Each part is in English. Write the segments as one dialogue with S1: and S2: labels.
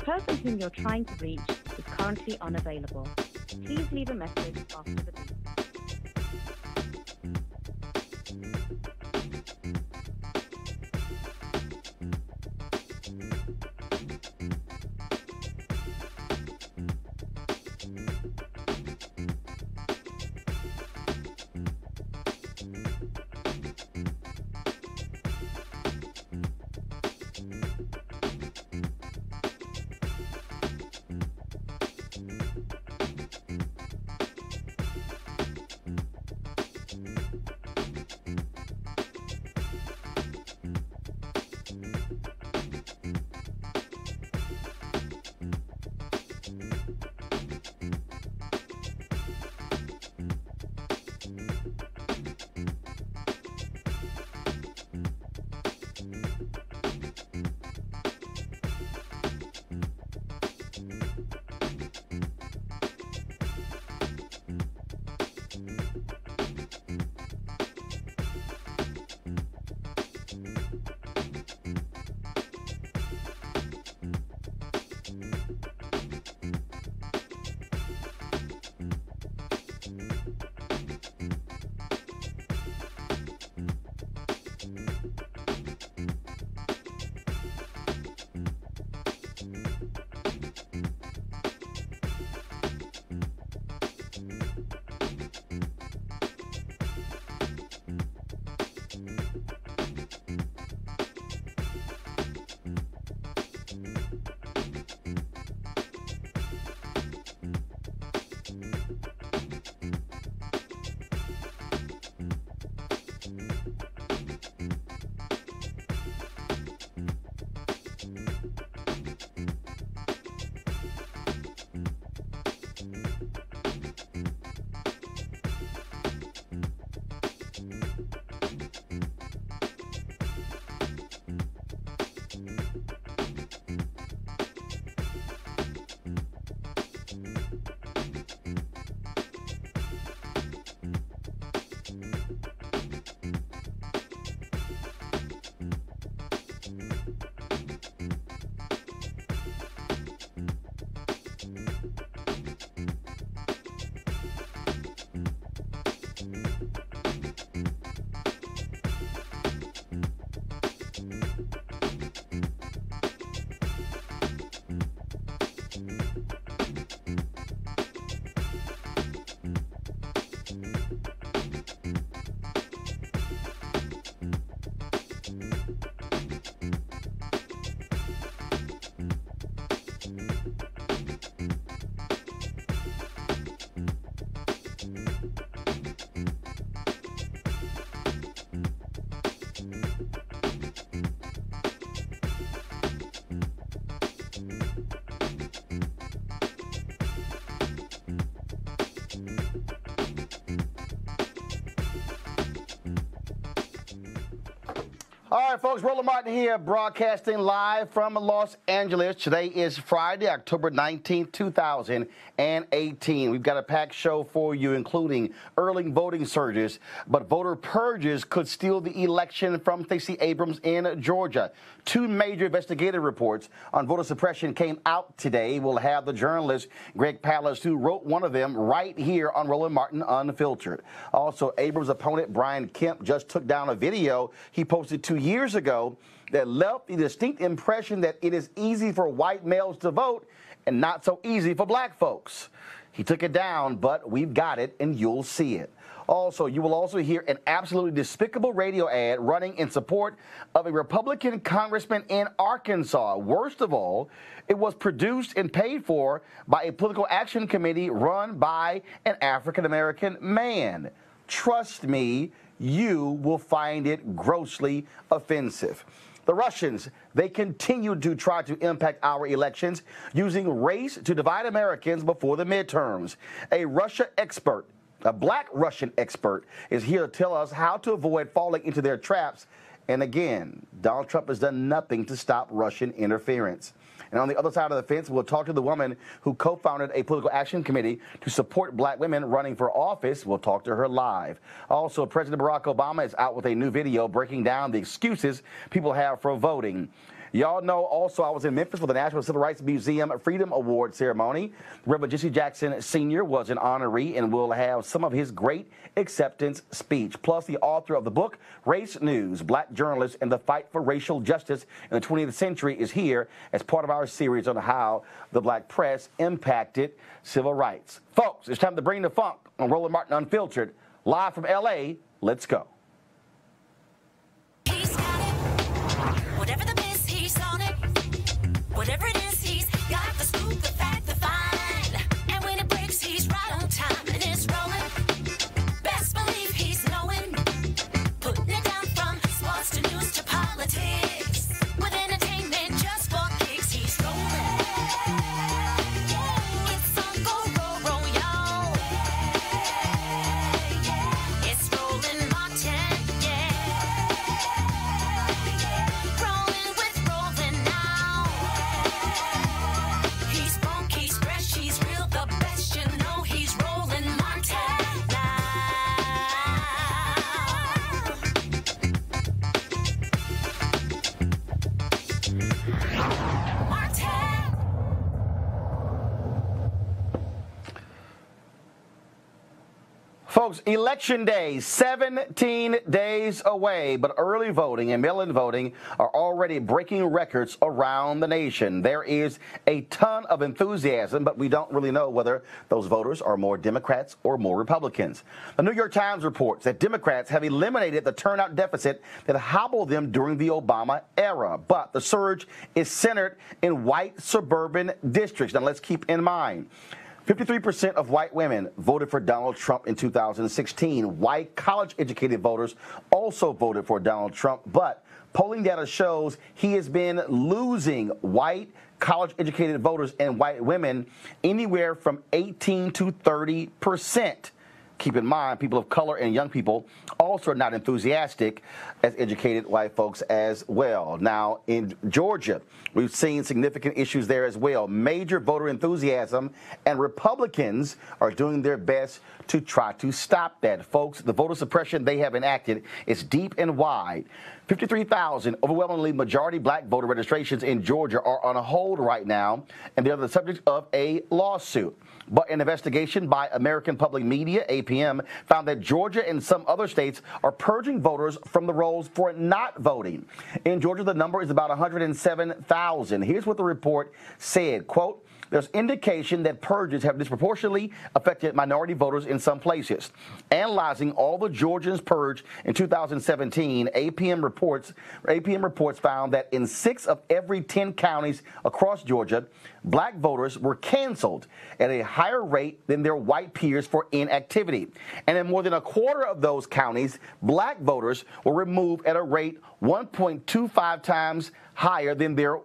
S1: person whom you're trying to reach is currently unavailable. Please leave a message after the beep.
S2: All right, folks, Roland Martin here, broadcasting live from Los Angeles. Today is Friday, October 19th, 2018. We've got a packed show for you, including early voting surges, but voter purges could steal the election from Stacey Abrams in Georgia. Two major investigative reports on voter suppression came out today. We'll have the journalist Greg Palast, who wrote one of them, right here on Roland Martin Unfiltered. Also, Abrams' opponent Brian Kemp just took down a video he posted 2 years ago that left the distinct impression that it is easy for white males to vote and not so easy for black folks. He took it down, but we've got it, and you'll see it. Also, you will also hear an absolutely despicable radio ad running in support of a Republican congressman in Arkansas. Worst of all, it was produced and paid for by a political action committee run by an African-American man. Trust me, you will find it grossly offensive. The Russians, they continue to try to impact our elections using race to divide Americans before the midterms. A Russia expert, a black Russian expert, is here to tell us how to avoid falling into their traps. And again, Donald Trump has done nothing to stop Russian interference. And on the other side of the fence, we'll talk to the woman who co-founded a political action committee to support black women running for office. We'll talk to her live. Also, President Barack Obama is out with a new video breaking down the excuses people have for voting. Y'all know also I was in Memphis for the National Civil Rights Museum Freedom Award ceremony. Reverend Jesse Jackson Sr. was an honoree and will have some of his great acceptance speech. Plus, the author of the book, Race News, Black Journalists and the Fight for Racial Justice in the 20th Century, is here as part of our series on how the black press impacted civil rights. Folks, it's time to bring the funk on Roland Martin Unfiltered. Live from L.A., let's go.
S3: He's got it. Whatever the biz, he's on it. Whatever it is, he's got the scoop, the fact, the find. And when it breaks, he's right on time and it's rolling. Best believe he's knowing. Putting it down from sports to news to politics. With entertainment just for kicks, he's rolling. It's on go, roll, y'all. It's Roland Martin, yeah. Rolling with Roland now. He's funk, he's fresh, he's real, the best, you know he's Roland Martin now. Martin.
S2: Folks, election day, 17 days away, but early voting and mail-in voting are already breaking records around the nation. There is a ton of enthusiasm, but we don't really know whether those voters are more Democrats or more Republicans. The New York Times reports that Democrats have eliminated the turnout deficit that hobbled them during the Obama era, but the surge is centered in white suburban districts. Now, let's keep in mind, 53% of white women voted for Donald Trump in 2016. White college-educated voters also voted for Donald Trump, but polling data shows he has been losing white college-educated voters and white women anywhere from 18 to 30%. Keep in mind, people of color and young people also are not enthusiastic as educated white folks as well. Now, in Georgia, we've seen significant issues there as well. Major voter enthusiasm, and Republicans are doing their best to try to stop that. Folks, the voter suppression they have enacted is deep and wide. 53,000 overwhelmingly majority black voter registrations in Georgia are on a hold right now, and they're the subject of a lawsuit. But an investigation by American Public Media, APM, found that Georgia and some other states are purging voters from the rolls for not voting. In Georgia, the number is about 107,000. Here's what the report said, quote, "There's indication that purges have disproportionately affected minority voters in some places. Analyzing all the Georgians purged in 2017, APM reports found that in 6 of every 10 counties across Georgia, black voters were canceled at a higher rate than their white peers for inactivity. And in more than a quarter of those counties, black voters were removed at a rate 1.25 times higher than their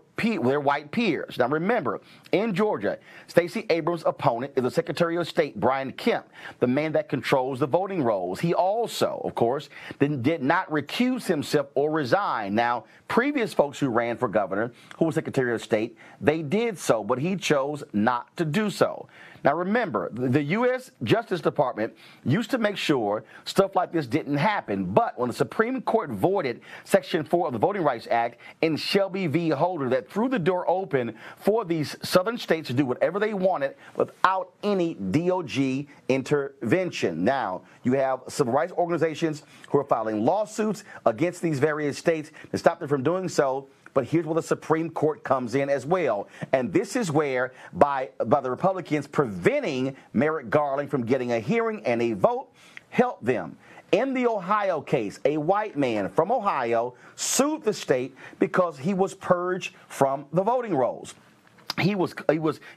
S2: white peers." Now remember, in Georgia, Stacey Abrams' opponent is the Secretary of State, Brian Kemp, the man that controls the voting rolls. He also, of course, did not recuse himself or resign. Now, previous folks who ran for governor, who was Secretary of State, they did so, but he chose not to do so. Now remember, the U.S. Justice Department used to make sure stuff like this didn't happen, but when the Supreme Court voided Section 4 of the Voting Rights Act in Shelby v. Holder, that threw the door open for these southern states to do whatever they wanted without any DOJ intervention. Now, you have civil rights organizations who are filing lawsuits against these various states to stop them from doing so. But here's where the Supreme Court comes in as well. And this is where, by the Republicans preventing Merrick Garland from getting a hearing and a vote, helped them. In the Ohio case, a white man from Ohio sued the state because he was purged from the voting rolls. He was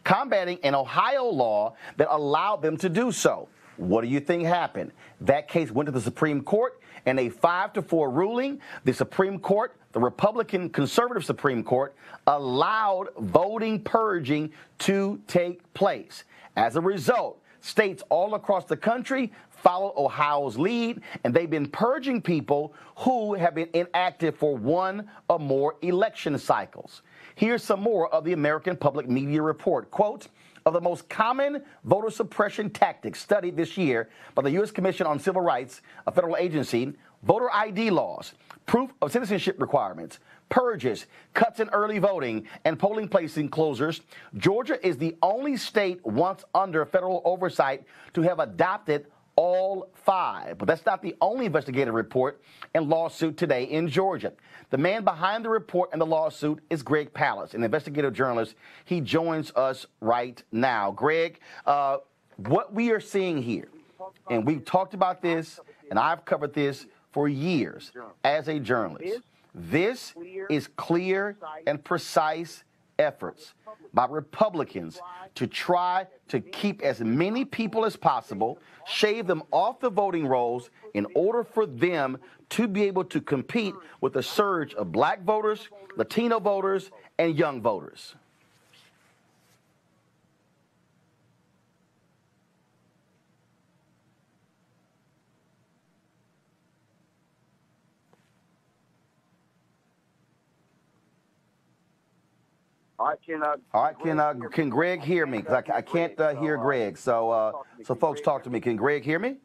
S2: combating an Ohio law that allowed them to do so. What do you think happened? That case went to the Supreme Court, and a 5-4 ruling, the Supreme Court, the Republican conservative Supreme Court, allowed voting purging to take place. As a result, states all across the country followed Ohio's lead, and they've been purging people who have been inactive for 1 or more election cycles. Here's some more of the American Public Media report. Quote, "Of the most common voter suppression tactics studied this year by the U.S. Commission on Civil Rights, a federal agency, voter ID laws, proof of citizenship requirements, purges, cuts in early voting, and polling place enclosures, Georgia is the only state once under federal oversight to have adopted all 5. But that's not the only investigative report and lawsuit today in Georgia. The man behind the report and the lawsuit is Greg Palast, an investigative journalist. He joins us right now. Greg, what we are seeing here, and we've talked about this, and I've covered this for years as a journalist. This is clear and precise efforts by Republicans to try to keep as many people as possible, shave them off the voting rolls in order for them to be able to compete with the surge of black voters, Latino voters, and young voters. All right, can Greg hear me? 'Cause I can't hear Greg. So folks, talk to me. Can Greg hear me?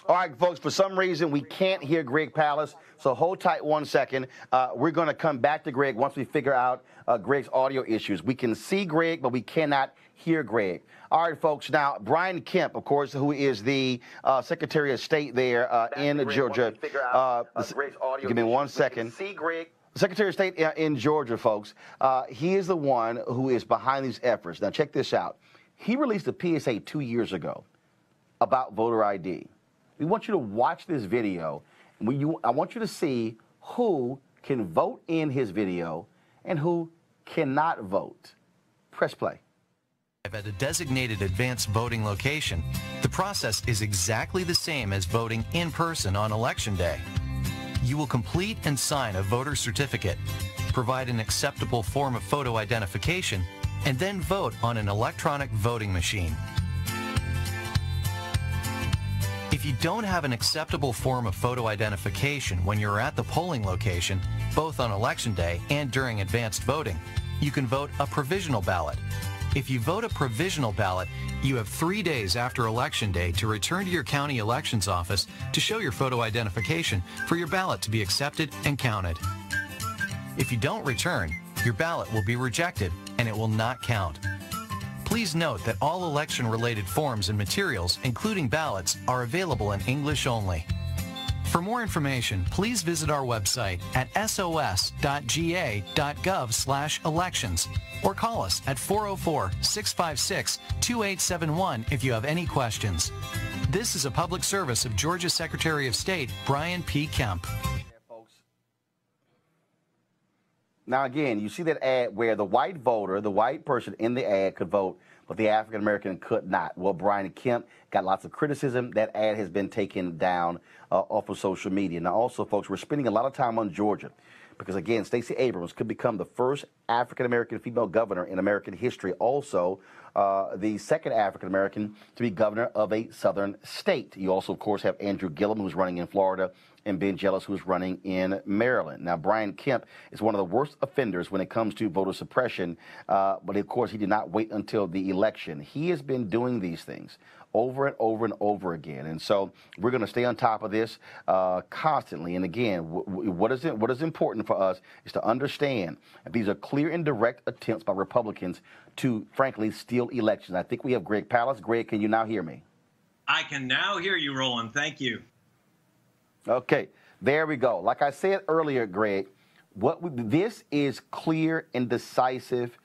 S2: All right, folks, for some reason, we can't hear Greg Palast, so hold tight 1 second. We're going to come back to Greg once we figure out Greg's audio issues. We can see Greg, but we cannot hear Greg. All right, folks, now, Brian Kemp, of course, who is the Secretary of State there in Georgia. Give me 1 second. See Greg. Secretary of State in Georgia, folks, he is the one who is behind these efforts. Now, check this out. He released a PSA 2 years ago about voter ID. We want you to watch this video. I want you to see who can vote in his video and who cannot vote. Press play.
S4: At a designated advanced voting location, the process is exactly the same as voting in person on Election Day. You will complete and sign a voter certificate, provide an acceptable form of photo identification, and then vote on an electronic voting machine. If you don't have an acceptable form of photo identification when you're at the polling location, both on Election Day and during advanced voting, you can vote a provisional ballot. If you vote a provisional ballot, you have 3 days after Election Day to return to your county elections office to show your photo identification for your ballot to be accepted and counted. If you don't return, your ballot will be rejected and it will not count. Please note that all election-related forms and materials, including ballots, are available in English only. For more information, please visit our website at sos.ga.gov/elections or call us at 404-656-2871 if you have any questions. This is a public service of Georgia Secretary of State Brian P. Kemp.
S2: Now, again, you see that ad where the white voter, the white person in the ad could vote, but the African-American could not. Well, Brian Kemp got lots of criticism. That ad has been taken down off of social media. Now, also, folks, we're spending a lot of time on Georgia because, again, Stacey Abrams could become the first African-American female governor in American history. Also, the second African-American to be governor of a southern state. You also, of course, have Andrew Gillum, who's running in Florida, and Ben Jealous, who's running in Maryland. Now, Brian Kemp is one of the worst offenders when it comes to voter suppression, but of course, he did not wait until the election. He has been doing these things over and over and over again, and so we're going to stay on top of this constantly. And again, what is important for us is to understand that these are clear and direct attempts by Republicans to, frankly, steal elections. I think we have Greg Palast. Greg, can you now hear me?
S5: I can now hear you, Roland. Thank you.
S2: Okay, there we go. Like I said earlier, Greg, this is clear and decisive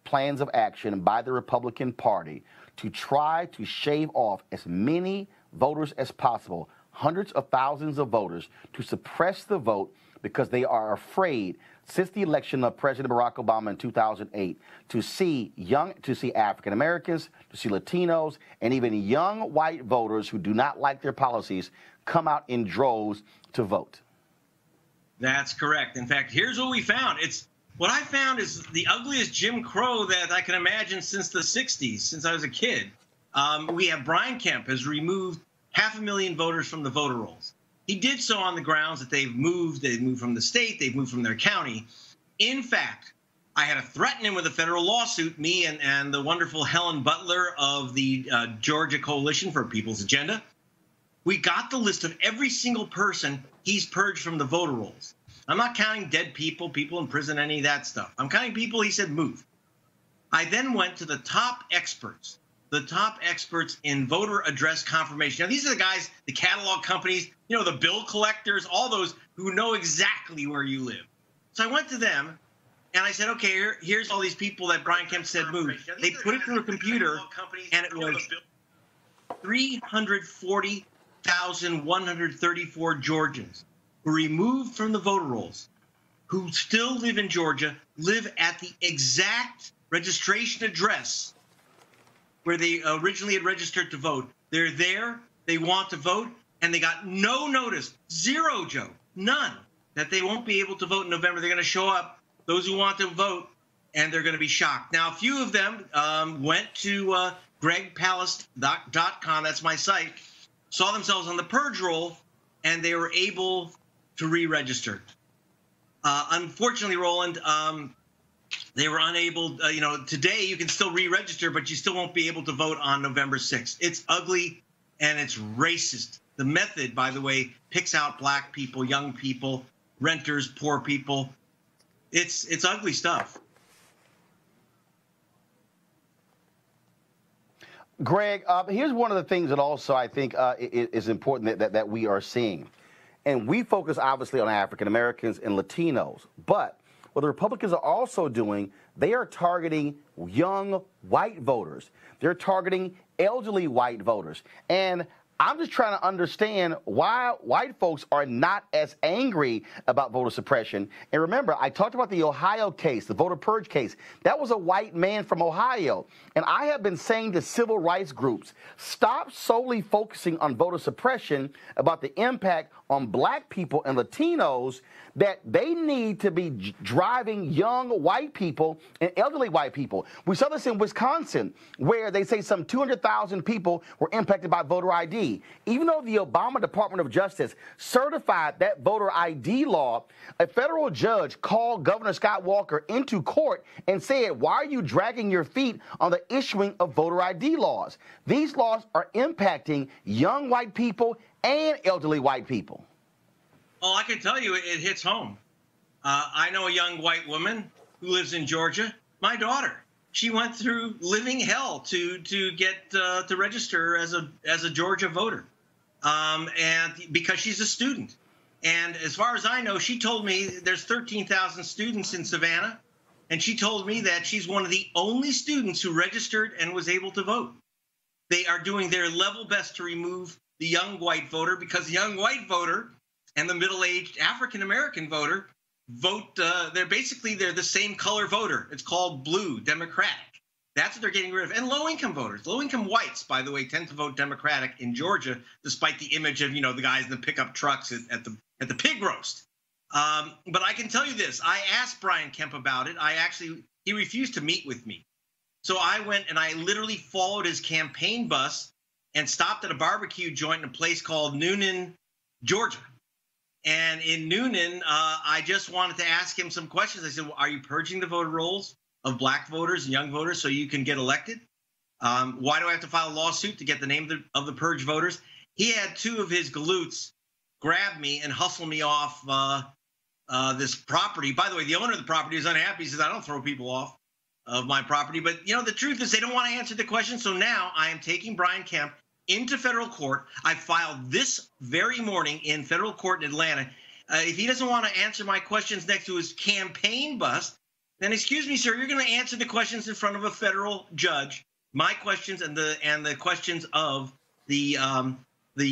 S2: plans of action by the Republican Party to try to shave off as many voters as possible, hundreds of thousands of voters, to suppress the vote because they are afraid, since the election of President Barack Obama in 2008, to see African Americans, to see Latinos, and even young white voters who do not like their policies come out in droves to vote.
S5: That's correct. In fact, here's what we found. What I found is the ugliest Jim Crow that I can imagine since the 60s, since I was a kid. We have Brian Kemp has removed 500,000 voters from the voter rolls. He did so on the grounds that they've moved from the state, they've moved from their county. In fact, I had to threaten him with a federal lawsuit, me and the wonderful Helen Butler of the Georgia Coalition for People's Agenda. We got the list of every single person he's purged from the voter rolls. I'm not counting dead people, people in prison, any of that stuff. I'm counting people he said move. I then went to the top experts in voter address confirmation. Now, these are the guys, the catalog companies, you know, the bill collectors, all those who know exactly where you live. So I went to them, and I said, okay, here's all these people that Brian Kemp said moved. They put it through a computer, and it was 340,134 Georgians who were removed from the voter rolls, who still live in Georgia, live at the exact registration address where they originally had registered to vote. They're there, they want to vote, and they got no notice, zero, Joe, none, that they won't be able to vote in November. They're going to show up, those who want to vote, and they're going to be shocked. Now, a few of them went to gregpalast.com, that's my site, saw themselves on the purge roll, and they were able to re-register. Unfortunately, Roland, they were unable, today you can still re-register, but you still won't be able to vote on November 6th. It's ugly and it's racist. The method, by the way, picks out black people, young people, renters, poor people. It's ugly stuff.
S2: Greg, here's one of the things that also I think is important that we are seeing. And we focus obviously on African Americans and Latinos, but what the Republicans are also doing, they are targeting young white voters. They're targeting elderly white voters. And I'm just trying to understand why white folks are not as angry about voter suppression. And remember, I talked about the Ohio case, the voter purge case. That was a white man from Ohio. And I have been saying to civil rights groups, stop solely focusing on voter suppression about the impact on black people and Latinos, that they need to be driving young white people and elderly white people. We saw this in Wisconsin, where they say some 200,000 people were impacted by voter ID. Even though the Obama Department of Justice certified that voter ID law, a federal judge called Governor Scott Walker into court and said, why are you dragging your feet on the issuing of voter ID laws? These laws are impacting young white people and elderly white people.
S5: Oh, I can tell you it hits home. I know a young white woman who lives in Georgia, my daughter. She went through living hell to get to register as a Georgia voter, and because she's a student. And as far as I know, she told me there's 13,000 students in Savannah, and she told me that she's one of the only students who registered and was able to vote. They are doing their level best to remove the young white voter, because the young white voter and the middle-aged African-American voter vote, they're the same color voter. It's called blue, Democratic. That's what they're getting rid of. And low-income voters. Low-income whites, by the way, tend to vote Democratic in Georgia, despite the image of, the guys in the pickup trucks at the pig roast. But I can tell you this. I asked Brian Kemp about it. He refused to meet with me. So I went and I literally followed his campaign bus and stopped at a barbecue joint in a place called Noonan, Georgia. And in Noonan, I just wanted to ask him some questions. I said, well, are you purging the voter rolls of black voters and young voters so you can get elected? Why do I have to file a lawsuit to get the name of the purge voters? He had two of his galoots grab me and hustle me off this property. By the way, the owner of the property is unhappy. He says, I don't throw people off of my property. But, the truth is they don't want to answer the question. So now I am taking Brian Kemp into federal court. I filed this very morning in federal court in Atlanta. If he doesn't want to answer my questions next to his campaign bus, then excuse me, sir, you're going to answer the questions in front of a federal judge. My questions and the questions of the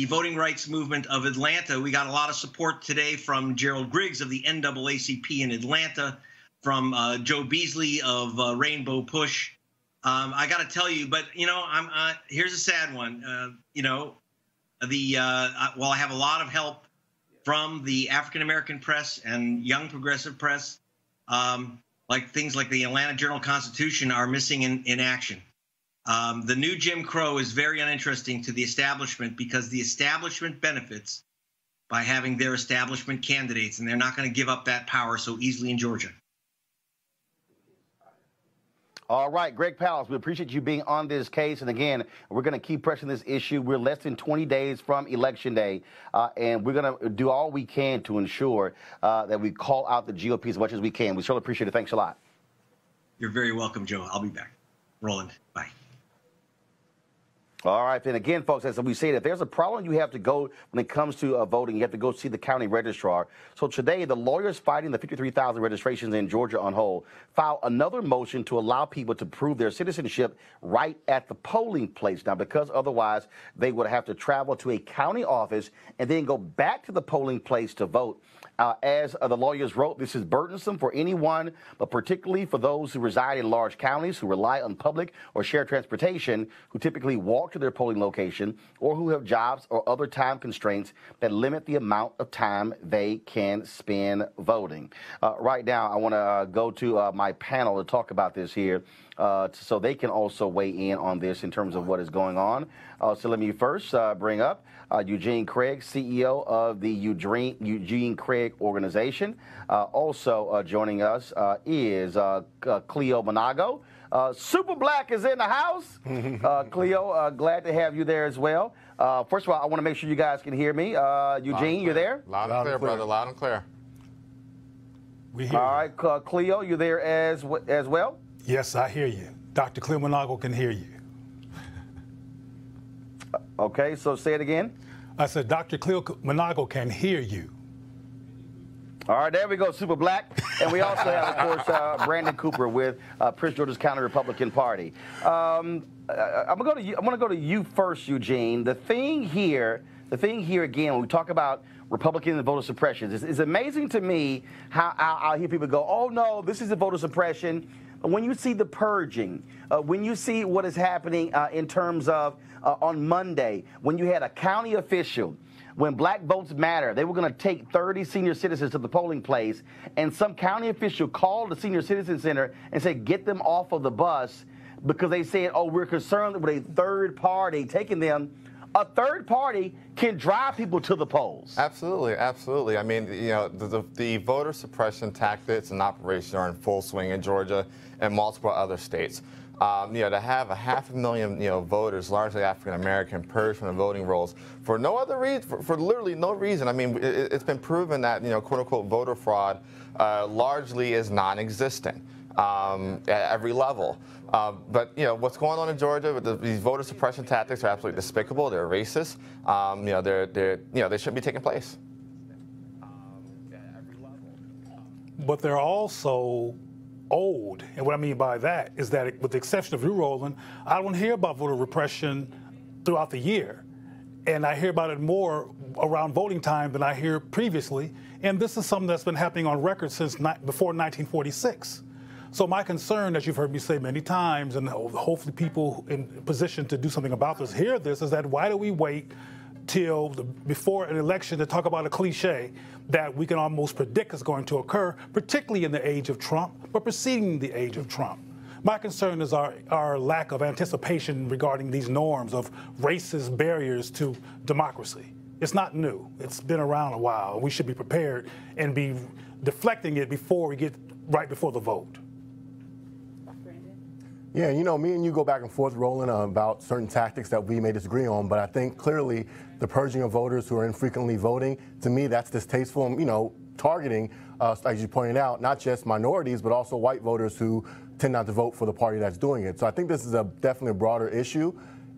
S5: voting rights movement of Atlanta. We got a lot of support today from Gerald Griggs of the NAACP in Atlanta, from Joe Beasley of Rainbow Push. I got to tell you, but here's a sad one. While I have a lot of help from the African American press and young progressive press, like things like the Atlanta Journal-Constitution, are missing in action. The new Jim Crow is very uninteresting to the establishment because the establishment benefits by having their establishment candidates, and they're not going to give up that power so easily in Georgia.
S2: All right, Greg Palast, we appreciate you being on this case. And again, we're going to keep pressing this issue. We're less than 20 days from Election Day, and we're going to do all we can to ensure that we call out the GOP as much as we can. We certainly appreciate it. Thanks a lot.
S5: You're very welcome, Joe. I'll be back. Roland, bye.
S2: All right, then again, folks, as we say, if there's a problem you have to go when it comes to voting, you have to go see the county registrar. So today, the lawyers fighting the 53,000 registrations in Georgia on hold filed another motion to allow people to prove their citizenship right at the polling place. Now, because otherwise they would have to travel to a county office and then go back to the polling place to vote. As the lawyers wrote, this is burdensome for anyone, but particularly for those who reside in large counties, who rely on public or shared transportation, who typically walk to their polling location, or who have jobs or other time constraints that limit the amount of time they can spend voting. Right now, I want to go to my panel to talk about this here so they can also weigh in on this in terms of what is going on. So let me first bring up Eugene Craig, CEO of the Eugene Craig Organization. Also joining us is Cleo Monago. Super Black is in the house. Cleo, glad to have you there as well. First of all, I want to make sure you guys can hear me. Eugene, you there?
S6: Loud and clear, brother. Loud and clear.
S7: We hear
S2: All
S7: you.
S2: right, Cleo, you there as well?
S7: Yes, I hear you. Dr. Cleo Monago can hear you.
S2: Okay, so say it again.
S7: I said Dr. Cleo Monago can hear you.
S2: All right, there we go, Super Black. And we also have, of course, Brandon Cooper with Prince George's County Republican Party. I'm going to go to you first, Eugene. The thing here again, when we talk about Republican and voter suppression, it's amazing to me how I hear people go, oh, no, this is a voter suppression. When you see the purging, when you see what is happening in terms of on Monday, when you had a county official, when Black Votes Matter, they were going to take 30 senior citizens to the polling place, and some county official called the Senior Citizen Center and said, get them off of the bus because they said, oh, we're concerned with a third party taking them. A third party can drive people to the polls.
S6: Absolutely, absolutely. I mean, you know, the voter suppression tactics and operations are in full swing in Georgia and multiple other states. You know, to have 500,000, you know, voters, largely African American, purged from the voting rolls for no other reason, for literally no reason. I mean, it's been proven that, you know, quote unquote voter fraud largely is non-existent at every level. But, you know, what's going on in Georgia with these voter suppression tactics are absolutely despicable. They're racist. You know, they shouldn't be taking place. At every level.
S7: But they're also old. And what I mean by that is that, with the exception of you, Roland, I don't hear about voter repression throughout the year. And I hear about it more around voting time than I hear previously. And this is something that's been happening on record since before 1946. So my concern, as you've heard me say many times, and hopefully people in position to do something about this hear this, is that why do we wait till before an election to talk about a cliche that we can almost predict is going to occur, particularly in the age of Trump, but preceding the age of Trump? My concern is our lack of anticipation regarding these norms of racist barriers to democracy. It's not new. It's been around a while. We should be prepared and be deflecting it before we get right before the vote.
S8: Yeah, you know, me and you go back and forth, Roland, about certain tactics that we may disagree on, but I think clearly the purging of voters who are infrequently voting, to me, that's distasteful and, you know, targeting, as you pointed out, not just minorities, but also white voters who tend not to vote for the party that's doing it. So I think this is definitely a broader issue,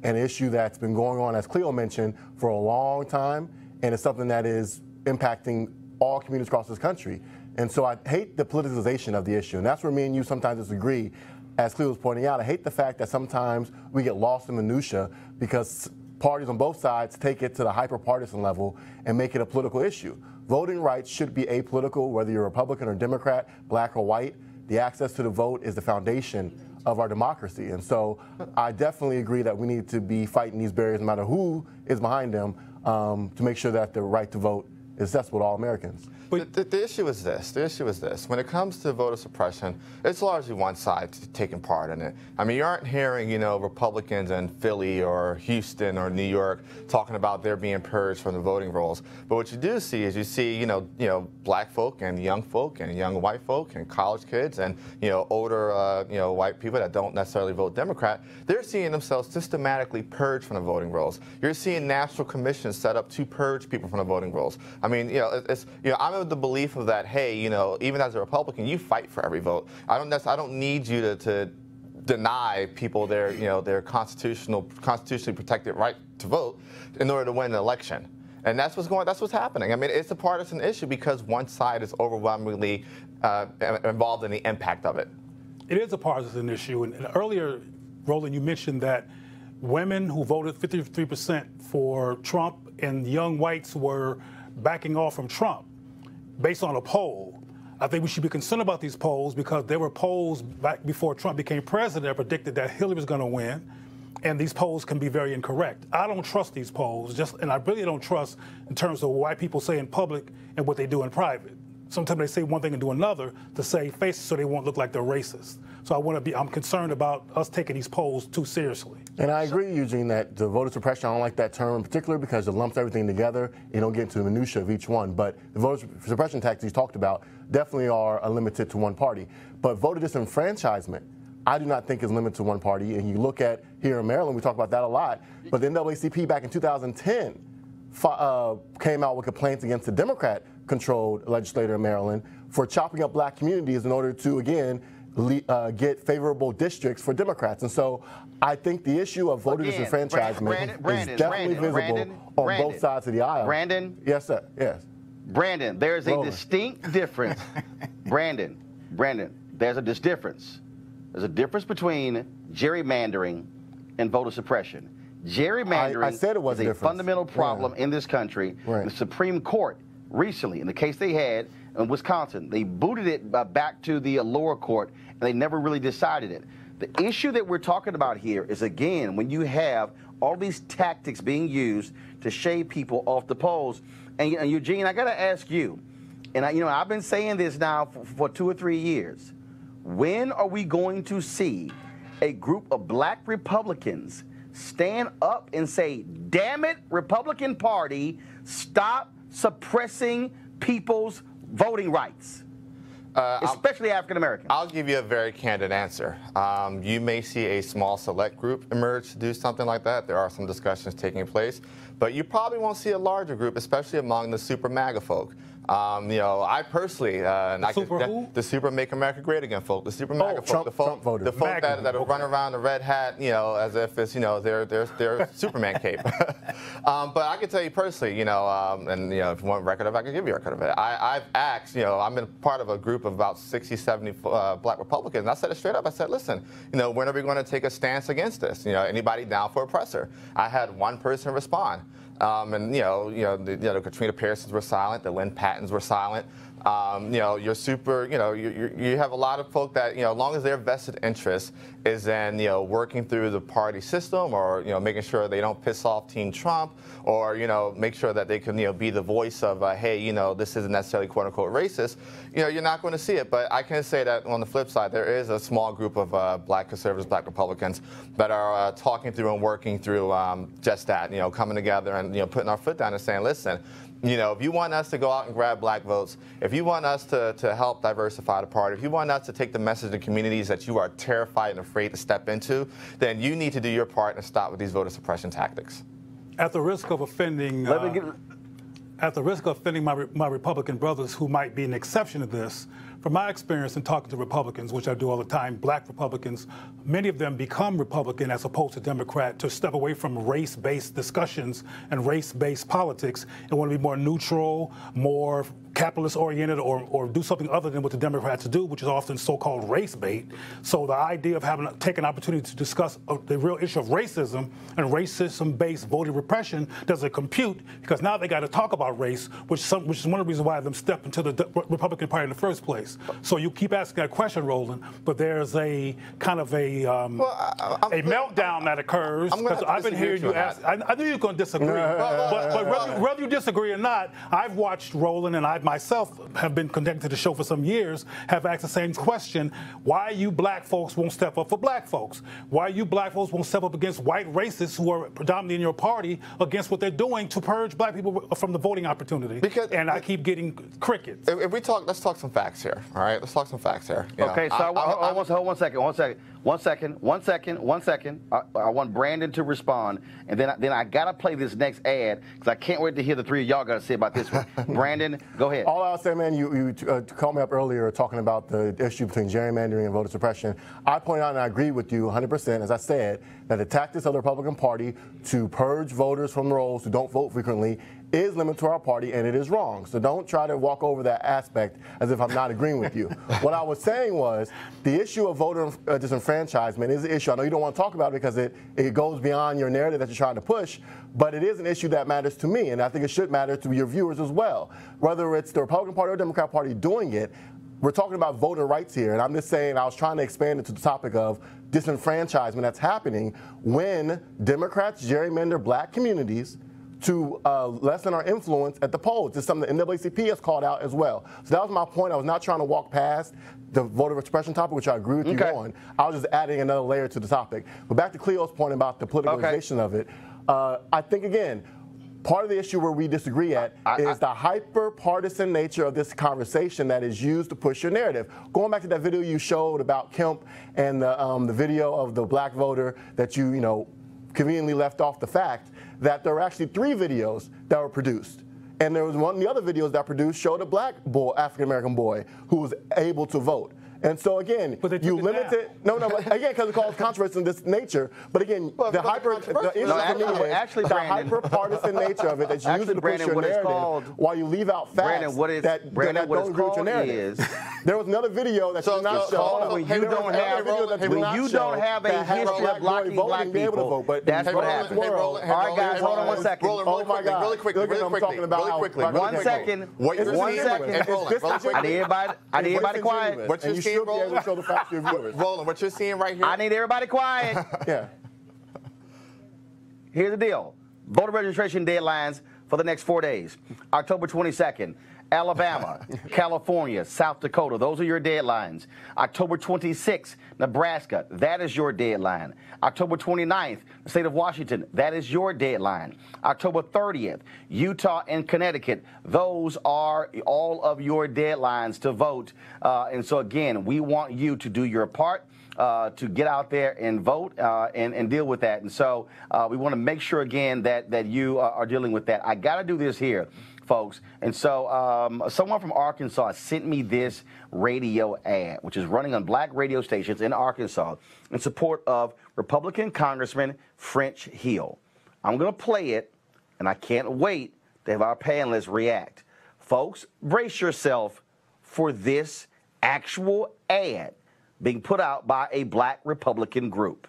S8: an issue that's been going on, as Cleo mentioned, for a long time, and it's something that is impacting all communities across this country. And so I hate the politicization of the issue, and that's where me and you sometimes disagree. As Cleo was pointing out, I hate the fact that sometimes we get lost in minutia because parties on both sides take it to the hyper-partisan level and make it a political issue. Voting rights should be apolitical, whether you're Republican or Democrat, black or white. The access to the vote is the foundation of our democracy. And so I definitely agree that we need to be fighting these barriers, no matter who is behind them, to make sure that the right to vote is accessible to all Americans.
S6: But the issue is this. The issue is this. When it comes to voter suppression, it's largely one side taking part in it. I mean, you aren't hearing, Republicans in Philly or Houston or New York talking about their being purged from the voting rolls. But what you do see is you see, black folk and young white folk and college kids and, older, white people that don't necessarily vote Democrat. They're seeing themselves systematically purged from the voting rolls. You're seeing national commissions set up to purge people from the voting rolls. I mean, I'm of the belief of that. Hey, even as a Republican, you fight for every vote. I don't need you to deny people their constitutionally protected right to vote in order to win an election. And that's what's happening. I mean, it's a partisan issue because one side is overwhelmingly involved in the impact of it.
S7: It is a partisan issue. And earlier, Roland, you mentioned that women who voted 53% for Trump and young whites were backing off from Trump based on a poll. I think we should be concerned about these polls because there were polls back before Trump became president that predicted that Hillary was going to win, and these polls can be very incorrect. I don't trust these polls, and I really don't trust in terms of what white people say in public and what they do in private. Sometimes they say one thing and do another to save faces so they won't look like they're racist. So I'm concerned about us taking these polls too seriously.
S8: And I agree, Eugene, that the voter suppression, I don't like that term in particular because it lumps everything together. You don't get into the minutia of each one. But the voter suppression tactics you talked about definitely are limited to one party. But voter disenfranchisement, I do not think is limited to one party. And you look at here in Maryland, we talk about that a lot. But the NAACP back in 2010 came out with complaints against the Democrat-controlled legislator in Maryland for chopping up black communities in order to, again, get favorable districts for Democrats. And so I think the issue of voter disenfranchisement is definitely visible on both sides of the aisle.
S2: Brandon?
S8: Yes, sir. Yes.
S2: Brandon, there's a distinct difference. Brandon, there's a difference. There's a difference between gerrymandering and voter suppression. Gerrymandering
S8: I said it was
S2: is a fundamental problem in this country.
S8: Right.
S2: The Supreme Court recently, in the case they had in Wisconsin, they booted it back to the lower court, and they never really decided it. The issue that we're talking about here is, again, when you have all these tactics being used to shave people off the polls. And Eugene, I got to ask you, and I've been saying this now for 2 or 3 years. When are we going to see a group of black Republicans stand up and say, damn it, Republican Party, stop suppressing people's voting rights, especially African Americans?
S6: I'll give you a very candid answer. You may see a small select group emerge to do something like that. There are some discussions taking place, but you probably won't see a larger group, especially among the super MAGA folk. I personally, the super Make America Great Again folk, the super MAGA folk, the folk that run around the red hat, as if it's, their Superman cape. But I can tell you personally, and if you want a record of it, I can give you a record of it. I've asked, I'm in part of a group of about 60, 70 black Republicans, and I said it straight up. I said, listen, when are we going to take a stance against this? Anybody down for oppressor? I had one person respond. The Katrina Pearsons were silent. The Lynn Pattons were silent. You're super, you have a lot of folk that, as long as their vested interest is in, working through the party system or, making sure they don't piss off Team Trump or, make sure that they can, be the voice of, hey, this isn't necessarily quote unquote racist, you're not going to see it. But I can say that on the flip side, there is a small group of black conservatives, black Republicans that are talking through and working through just that, coming together and, putting our foot down and saying, listen, if you want us to go out and grab black votes, if you want us to help diversify the party, if you want us to take the message to communities that you are terrified and afraid to step into, then you need to do your part and stop with these voter suppression tactics.
S7: At the risk of offending, my Republican brothers who might be an exception to this, from my experience in talking to Republicans, which I do all the time, black Republicans, many of them become Republican as opposed to Democrat to step away from race-based discussions and race-based politics and want to be more neutral, more capitalist-oriented, or do something other than what the Democrats do, which is often so-called race bait. So the idea of taking an opportunity to discuss the real issue of racism and racism-based voter repression doesn't compute because now they got to talk about race, which is one of the reasons why them step into the Republican Party in the first place. race. So you keep asking that question, Roland, but there's a kind of a meltdown that occurs, because I've been hearing you ask. I knew you were going to disagree, but whether you disagree or not, I've watched Roland, and I myself have been connected to the show for some years, have asked the same question: why you black folks won't step up for black folks? Why you black folks won't step up against white racists who are predominantly in your party against what they're doing to purge black people from the voting opportunity? And I keep getting crickets.
S6: If we talk, let's talk some facts here. All right, let's talk some facts here.
S2: Okay, so hold one second. I want Brandon to respond, and then I gotta play this next ad because I can't wait to hear the three of y'all gotta say about this one. Brandon, go ahead.
S8: All I'll say, man, you called me up earlier talking about the issue between gerrymandering and voter suppression. I pointed out, and I agree with you 100%, as I said, that the tactics of the Republican Party to purge voters from the rolls who don't vote frequently is limited to our party, and it is wrong. So don't try to walk over that aspect as if I'm not agreeing with you. What I was saying was the issue of voter disenfranchisement is an issue. I know you don't want to talk about it because it goes beyond your narrative that you're trying to push, but it is an issue that matters to me, and I think it should matter to your viewers as well. Whether it's the Republican Party or Democrat Party doing it, we're talking about voter rights here, and I'm just saying I was trying to expand it to the topic of disenfranchisement that's happening when Democrats gerrymander black communities to lessen our influence at the polls. It's something the NAACP has called out as well. So that was my point. I was not trying to walk past the voter suppression topic, which I agree with you on. I was just adding another layer to the topic. But back to Cleo's point about the politicalization of it, I think, again, part of the issue where we disagree is the hyper-partisan nature of this conversation that is used to push your narrative. Going back to that video you showed about Kemp and the video of the black voter that you conveniently left off the fact that there were actually 3 videos that were produced. And there was one of the other videos that produced showed a black boy, African-American boy, who was able to vote. And so again, you limit it. No, but again, because it causes controversy in this nature. But again, the hyper-partisan nature of it that's used to push your narrative, while you leave out facts that don't agree with your narrative. There was another video that you not show.
S2: When you don't have a history of blocking black people, that's what happened. All right, guys, hold on 1 second.
S6: Oh my God, really quickly.
S2: 1 second. 1 second. I need everybody quiet.
S6: What you're seeing, Roland, what you're seeing right here.
S2: I need everybody quiet. Here's the deal. Voter registration deadlines for the next 4 days. October 22nd, Alabama, California, South Dakota. Those are your deadlines. October 26th, Nebraska. That is your deadline. October 29th, the state of Washington. That is your deadline. October 30th, Utah and Connecticut. Those are all of your deadlines to vote. And so, again, we want you to do your part. To get out there and vote and deal with that. And so we want to make sure, again, that you are dealing with that. I got to do this here, folks. And so someone from Arkansas sent me this radio ad, which is running on black radio stations in Arkansas in support of Republican Congressman French Hill. I'm going to play it, and I can't wait to have our panelists react. Folks, brace yourself for this actual ad being put out by a black Republican group.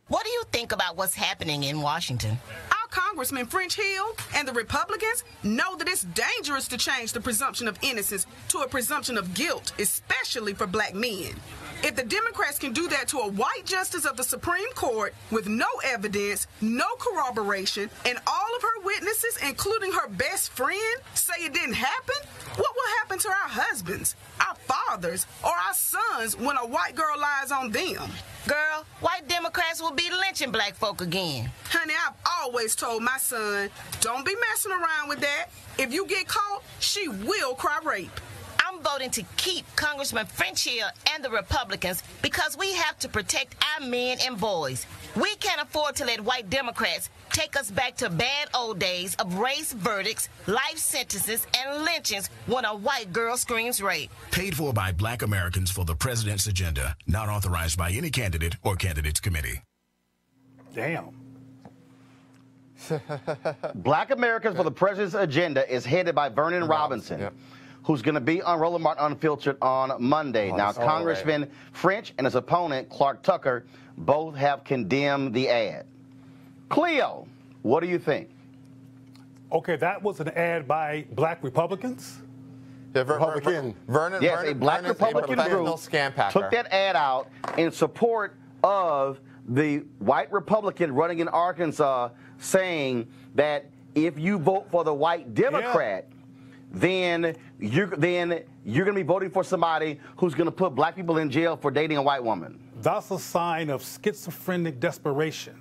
S9: What do you think about what's happening in Washington?
S10: Our Congressman French Hill and the Republicans know that it's dangerous to change the presumption of innocence to a presumption of guilt, especially for black men. If the Democrats can do that to a white justice of the Supreme Court with no evidence, no corroboration, and all of her witnesses, including her best friend, say it didn't happen, what will happen to our husbands, our fathers, or our sons when a white girl lies on them?
S9: Girl, white Democrats will be lynching black folk again.
S10: Honey, I've always told my son, don't be messing around with that. If you get caught, she will cry rape.
S9: I'm voting to keep Congressman French Hill and the Republicans because we have to protect our men and boys. We can't afford to let white Democrats take us back to bad old days of race verdicts, life sentences, and lynchings when a white girl screams rape.
S11: Paid for by black Americans for the president's agenda. Not authorized by any candidate or candidates committee.
S7: Damn.
S2: Black Americans for the President's Agenda is headed by Vernon Robinson, who's going to be on Roland Martin Unfiltered on Monday. Now, Congressman French and his opponent, Clark Tucker, both have condemned the ad. Cleo, what do you think?
S7: Okay, that was an ad by black Republicans?
S8: Republican.
S2: Yes, a black Republican group took that ad out in support of the white Republican running in Arkansas, saying that if you vote for the white Democrat, then you're going to be voting for somebody who's going to put black people in jail for dating a white woman.
S7: That's a sign of schizophrenic desperation.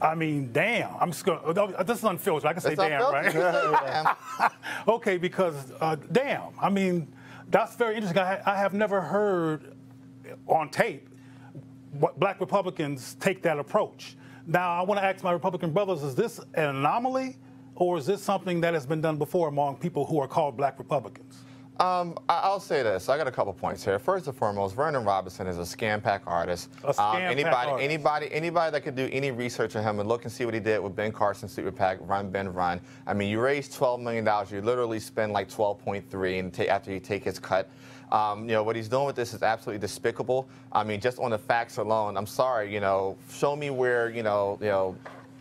S7: I mean, damn. I'm just going to, this is unfiltered. I can say damn, right? Okay, because damn. I mean, that's very interesting. I have never heard on tape what black Republicans take that approach. Now, I want to ask my Republican brothers, is this an anomaly, or is this something that has been done before among people who are called black Republicans?
S6: I'll say this. I got a couple points here. First and foremost, Vernon Robinson is a scam pack artist. Anybody that could do any research on him and look and see what he did with Ben Carson's super PAC, Run, Ben, Run. I mean, you raise $12 million. You literally spend like 12.3 and after you take his cut. What he's doing with this is absolutely despicable. I mean, just on the facts alone, I'm sorry, show me where,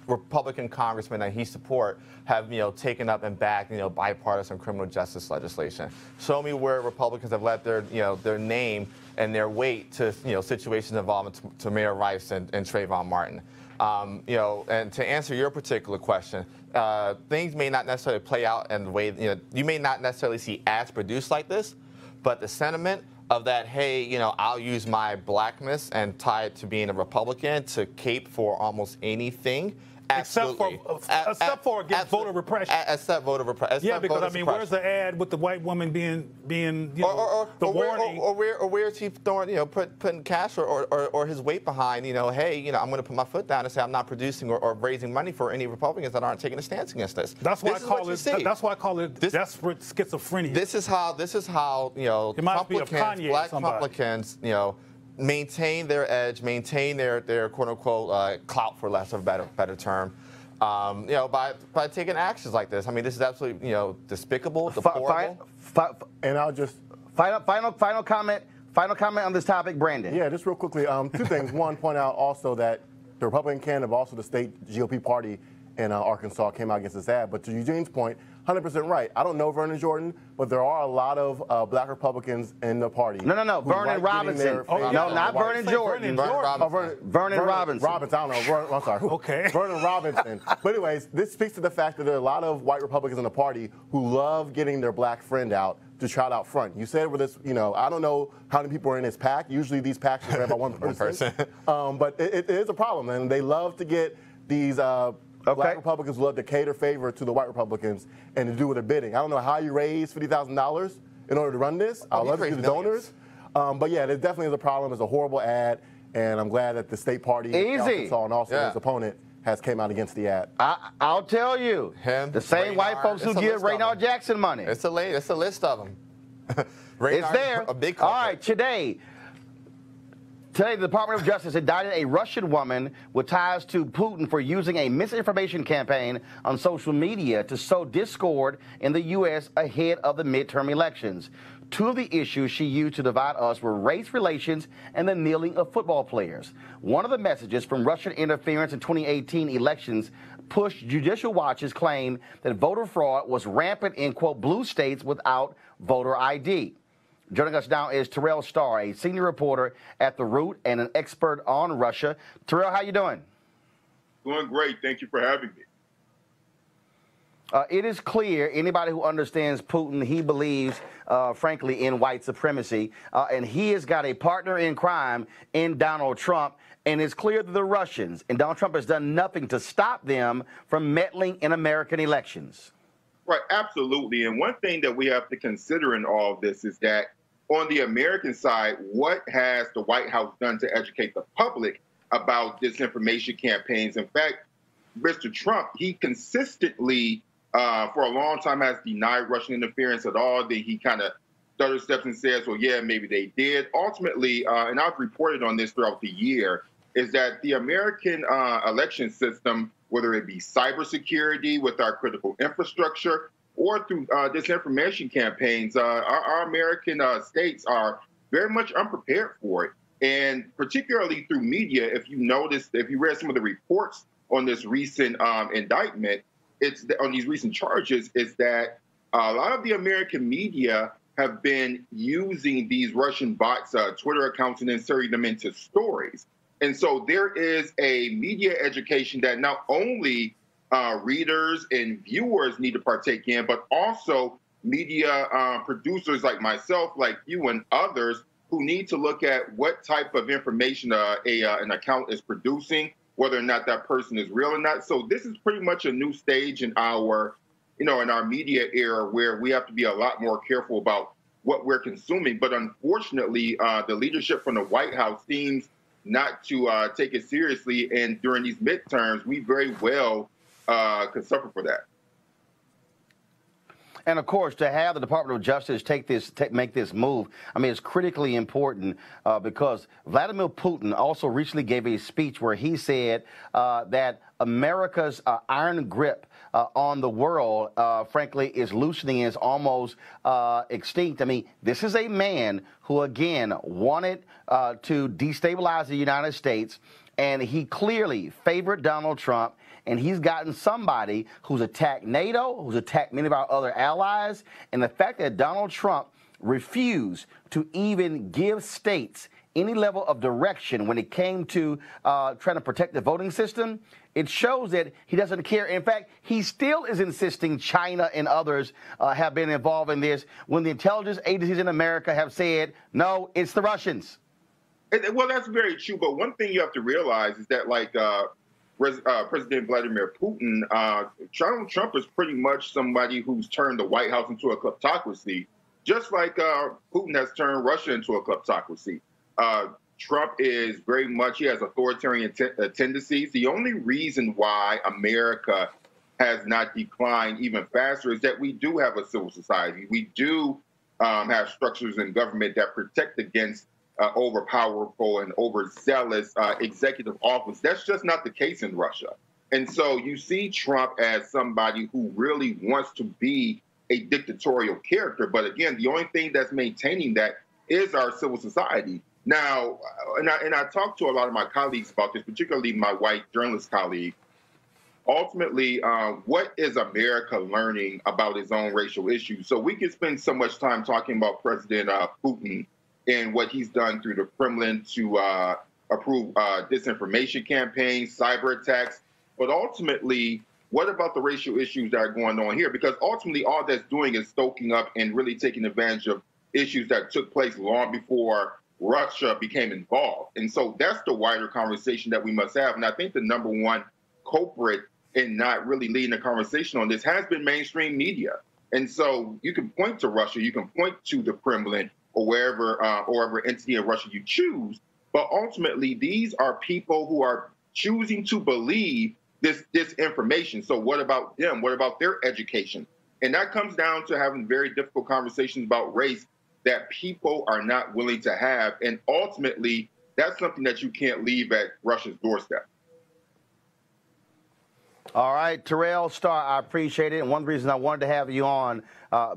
S6: Republican congressmen that he support have, taken up and backed, bipartisan criminal justice legislation. Show me where Republicans have let their name and their weight to, situations involving Tamir Rice and Trayvon Martin. And to answer your particular question, things may not necessarily play out in the way, you may not necessarily see ads produced like this, but the sentiment of that, hey, I'll use my blackness and tie it to being a Republican to cape for almost anything. Absolutely.
S7: Except for against voter repression.
S6: Except voter repression.
S7: Yeah, because I mean, where's the ad with the white woman being the warning?
S6: Where is he throwing, putting cash or his weight behind, hey, I'm going to put my foot down and say I'm not producing or raising money for any Republicans that aren't taking a stance against this.
S7: That's why I call it. That's why I call it desperate schizophrenia.
S6: This is how black Republicans, maintain their edge, maintain their quote-unquote clout, for less of a better term, by taking actions like this. I mean, this is absolutely, despicable, deplorable.
S8: And I'll just...
S2: Final comment on this topic, Brandon.
S8: Yeah, just real quickly, two things. One, point out also that the Republican candidate, also the state GOP party in Arkansas, came out against this ad. But to Eugene's point, 100% right. I don't know Vernon Jordan, but there are a lot of black Republicans in the party.
S2: No. Vernon Robinson. No, not Vernon Jordan. Vernon Robinson.
S8: I don't know. I'm sorry.
S7: Okay.
S8: Vernon Robinson. But anyways, this speaks to the fact that there are a lot of white Republicans in the party who love getting their black friend out to trot out front. You said with this, I don't know how many people are in his PAC. Usually these PACs are ran by one person. But it is a problem, and they love to get these black Republicans love to cater favor to the white Republicans and to do what they're bidding. I don't know how you raise $50,000 in order to run this. I'd love to see the donors. But yeah, there definitely is a problem. It's a horrible ad, and I'm glad that the state party in Arkansas and also his opponent has came out against the ad.
S2: I'll tell you, the same white folks who give Raynard Jackson money.
S6: It's a list of them.
S2: It's there.
S6: A big
S2: All right, today, the Department of Justice indicted a Russian woman with ties to Putin for using a misinformation campaign on social media to sow discord in the U.S. ahead of the midterm elections. Two of the issues she used to divide us were race relations and the kneeling of football players. One of the messages from Russian interference in 2018 elections pushed Judicial Watch's claim that voter fraud was rampant in, quote, blue states without voter ID. Joining us now is Terrell Starr, a senior reporter at The Root and an expert on Russia. Terrell, how you doing?
S12: Doing great. Thank you for having me.
S2: It is clear, anybody who understands Putin, he believes, frankly, in white supremacy. And he has got a partner in crime in Donald Trump. And it's clear that the Russians and Donald Trump has done nothing to stop them from meddling in American elections.
S12: Right, absolutely. And one thing that we have to consider in all of this is that on the American side, what has the White House done to educate the public about disinformation campaigns? In fact, Mr. Trump, he consistently, for a long time, has denied Russian interference at all. Then he kind of stutters steps and says, well, yeah, maybe they did. Ultimately, and I've reported on this throughout the year, is that the American election system, whether it be cybersecurity with our critical infrastructure or through disinformation campaigns, our American states are very much unprepared for it. And particularly through media, if you noticed, if you read some of the reports on this recent indictment, on these recent charges, is that a lot of the American media have been using these Russian bots, Twitter accounts, and inserting them into stories. And so there is a media education that not only readers and viewers need to partake in, but also media producers like myself, like you and others, who need to look at what type of information an account is producing, whether or not that person is real or not. So this is pretty much a new stage in our, in our media era, where we have to be a lot more careful about what we're consuming. But unfortunately, the leadership from the White House seems not to take it seriously. And during these midterms, we very well could suffer for that.
S2: And of course, to have the Department of Justice make this move, I mean, it's critically important because Vladimir Putin also recently gave a speech where he said that America's iron grip on the world, frankly, is loosening and is almost extinct. I mean, this is a man who, again, wanted to destabilize the United States, and he clearly favored Donald Trump. And he's gotten somebody who's attacked NATO, who's attacked many of our other allies. And the fact that Donald Trump refused to even give states any level of direction when it came to trying to protect the voting system, it shows that he doesn't care. In fact, he still is insisting China and others have been involved in this when the intelligence agencies in America have said, no, it's the Russians.
S12: Well, that's very true. But one thing you have to realize is that, like, President Vladimir Putin, Donald Trump is pretty much somebody who's turned the White House into a kleptocracy, just like Putin has turned Russia into a kleptocracy. Trump is very much, he has authoritarian tendencies. The only reason why America has not declined even faster is that we do have a civil society. We do have structures in government that protect against overpowerful and overzealous executive office. That's just not the case in Russia. And so you see Trump as somebody who really wants to be a dictatorial character. But again, the only thing that's maintaining that is our civil society. Now, and I talked to a lot of my colleagues about this, particularly my white journalist colleague. Ultimately, what is America learning about its own racial issues? So we can spend so much time talking about President Putin and what he's done through the Kremlin to approve disinformation campaigns, cyber attacks. But ultimately, what about the racial issues that are going on here? Because ultimately, all that's doing is stoking up and really taking advantage of issues that took place long before Russia became involved. And so that's the wider conversation that we must have. And I think the number one culprit in not really leading the conversation on this has been mainstream media. And so you can point to Russia, you can point to the Kremlin, or wherever entity in Russia you choose. But ultimately, these are people who are choosing to believe this information. So what about them? What about their education? And that comes down to having very difficult conversations about race that people are not willing to have. And ultimately, that's something that you can't leave at Russia's doorstep.
S2: All right, Terrell Starr, I appreciate it. And one reason I wanted to have you on,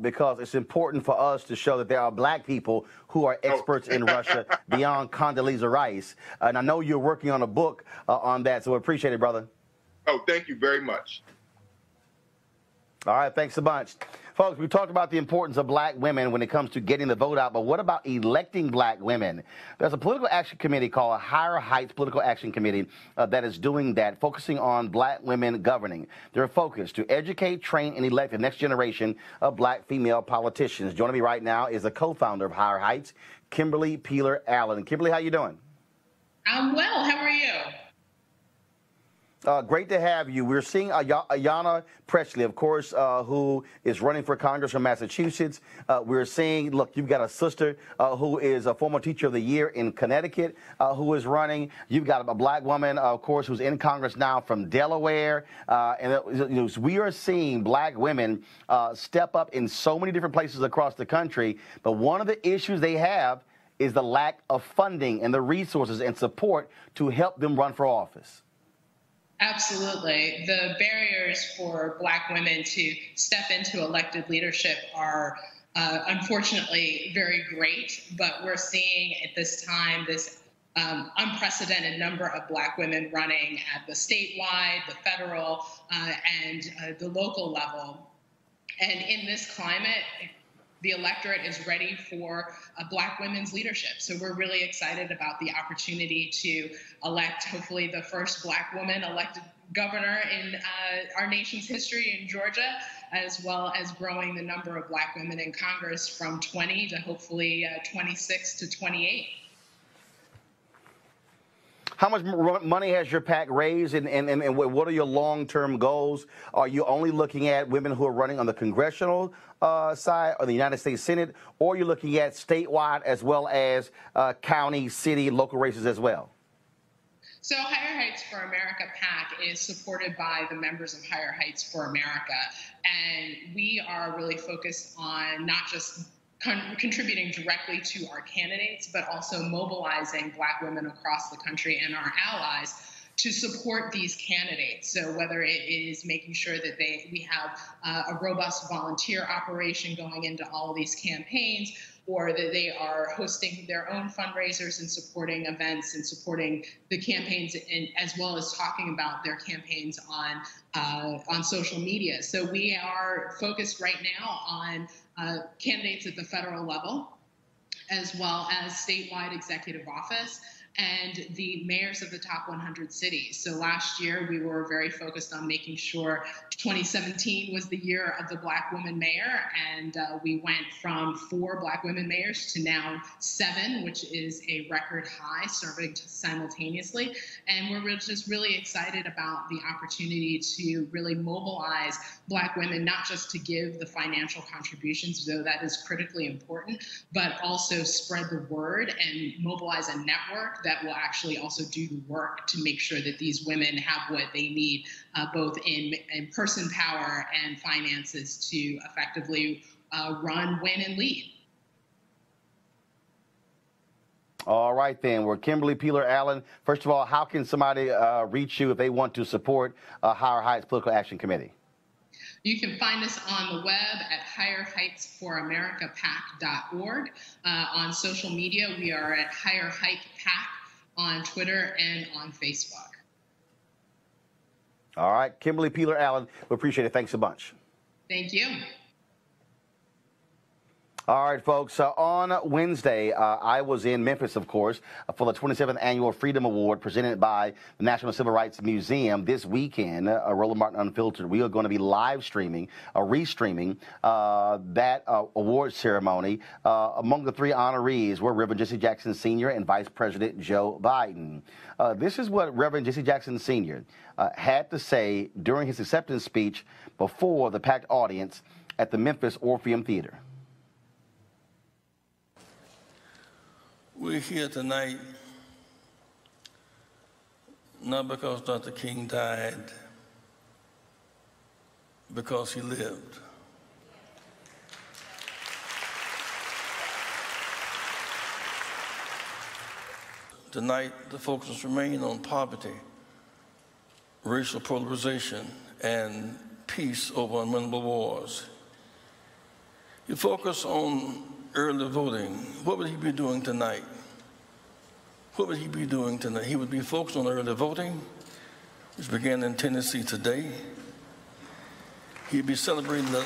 S2: because it's important for us to show that there are black people who are experts in Russia beyond Condoleezza Rice. And I know you're working on a book on that, so I appreciate it, brother.
S12: Oh, thank you very much.
S2: All right, thanks a bunch. Folks, we talked about the importance of black women when it comes to getting the vote out, but what about electing black women? There's a political action committee called Higher Heights Political Action Committee that is doing that, focusing on black women governing. Their focus to educate, train, and elect the next generation of black female politicians. Joining me right now is the co-founder of Higher Heights, Kimberly Peeler Allen. Kimberly, how you doing?
S13: I'm well. How are you?
S2: Great to have you. We're seeing Ayanna Pressley, of course, who is running for Congress from Massachusetts. We're seeing, look, you've got a sister who is a former Teacher of the Year in Connecticut who is running. You've got a black woman, of course, who's in Congress now from Delaware. And we are seeing black women step up in so many different places across the country. But one of the issues they have is the lack of funding and the resources and support to help them run for office.
S13: Absolutely. The barriers for black women to step into elected leadership are unfortunately very great, but we're seeing at this time this unprecedented number of black women running at the statewide, the federal, and the local level. And in this climate, the electorate is ready for Black women's leadership. So we're really excited about the opportunity to elect, hopefully, the first Black woman elected governor in our nation's history in Georgia, as well as growing the number of Black women in Congress from 20 to hopefully 26 to 28.
S2: How much money has your PAC raised, and what are your long-term goals? Are you only looking at women who are running on the congressional side or the United States Senate, or are you looking at statewide as well as county, city, local races as well?
S13: So Higher Heights for America PAC is supported by the members of Higher Heights for America, and we are really focused on not just contributing directly to our candidates, but also mobilizing Black women across the country and our allies to support these candidates. So whether it is making sure that we have a robust volunteer operation going into all of these campaigns, or that they are hosting their own fundraisers and supporting events and supporting the campaigns, and as well as talking about their campaigns on social media. So we are focused right now on candidates at the federal level, as well as statewide executive office, and the mayors of the top 100 cities. So last year, we were very focused on making sure 2017 was the year of the Black woman mayor, and we went from 4 Black women mayors to now 7, which is a record high, serving simultaneously. And we're just really excited about the opportunity to really mobilize Black women, not just to give the financial contributions, though that is critically important, but also spread the word and mobilize a network that will actually also do the work to make sure that these women have what they need, both in person power and finances, to effectively run, win, and lead.
S2: All right, then. We're Kimberly Peeler-Allen. First of all, how can somebody reach you if they want to support Higher Heights Political Action Committee?
S13: You can find us on the web at higherheightsforamericapac.org. On social media, we are at Higher Height PAC on Twitter and on Facebook.
S2: All right, Kimberly Peeler-Allen, we appreciate it. Thanks so much.
S13: Thank you.
S2: All right, folks. On Wednesday, I was in Memphis, of course, for the 27th Annual Freedom Award presented by the National Civil Rights Museum. This weekend, Roland Martin Unfiltered, we are going to be live streaming, restreaming that award ceremony. Among the 3 honorees were Reverend Jesse Jackson Sr. and Vice President Joe Biden. This is what Reverend Jesse Jackson Sr. Had to say during his acceptance speech before the packed audience at the Memphis Orpheum Theater.
S14: We're here tonight not because Dr. King died, because he lived. Tonight, the focus remains on poverty, racial polarization, and peace over unwinnable wars. You focus on early voting. What would he be doing tonight? What would he be doing tonight? He would be focused on early voting, which began in Tennessee today. He'd be celebrating the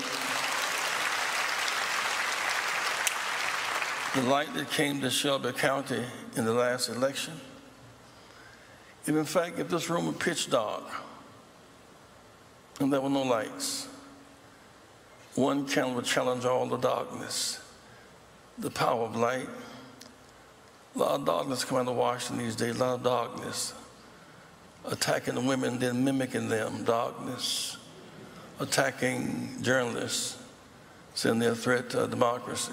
S14: light that came to Shelby County in the last election. If in fact, if this room were pitch dark and there were no lights, one candle would challenge all the darkness. The power of light. A lot of darkness coming out of Washington these days, a lot of darkness. Attacking the women, then mimicking them, darkness. Attacking journalists, saying they're a threat to democracy.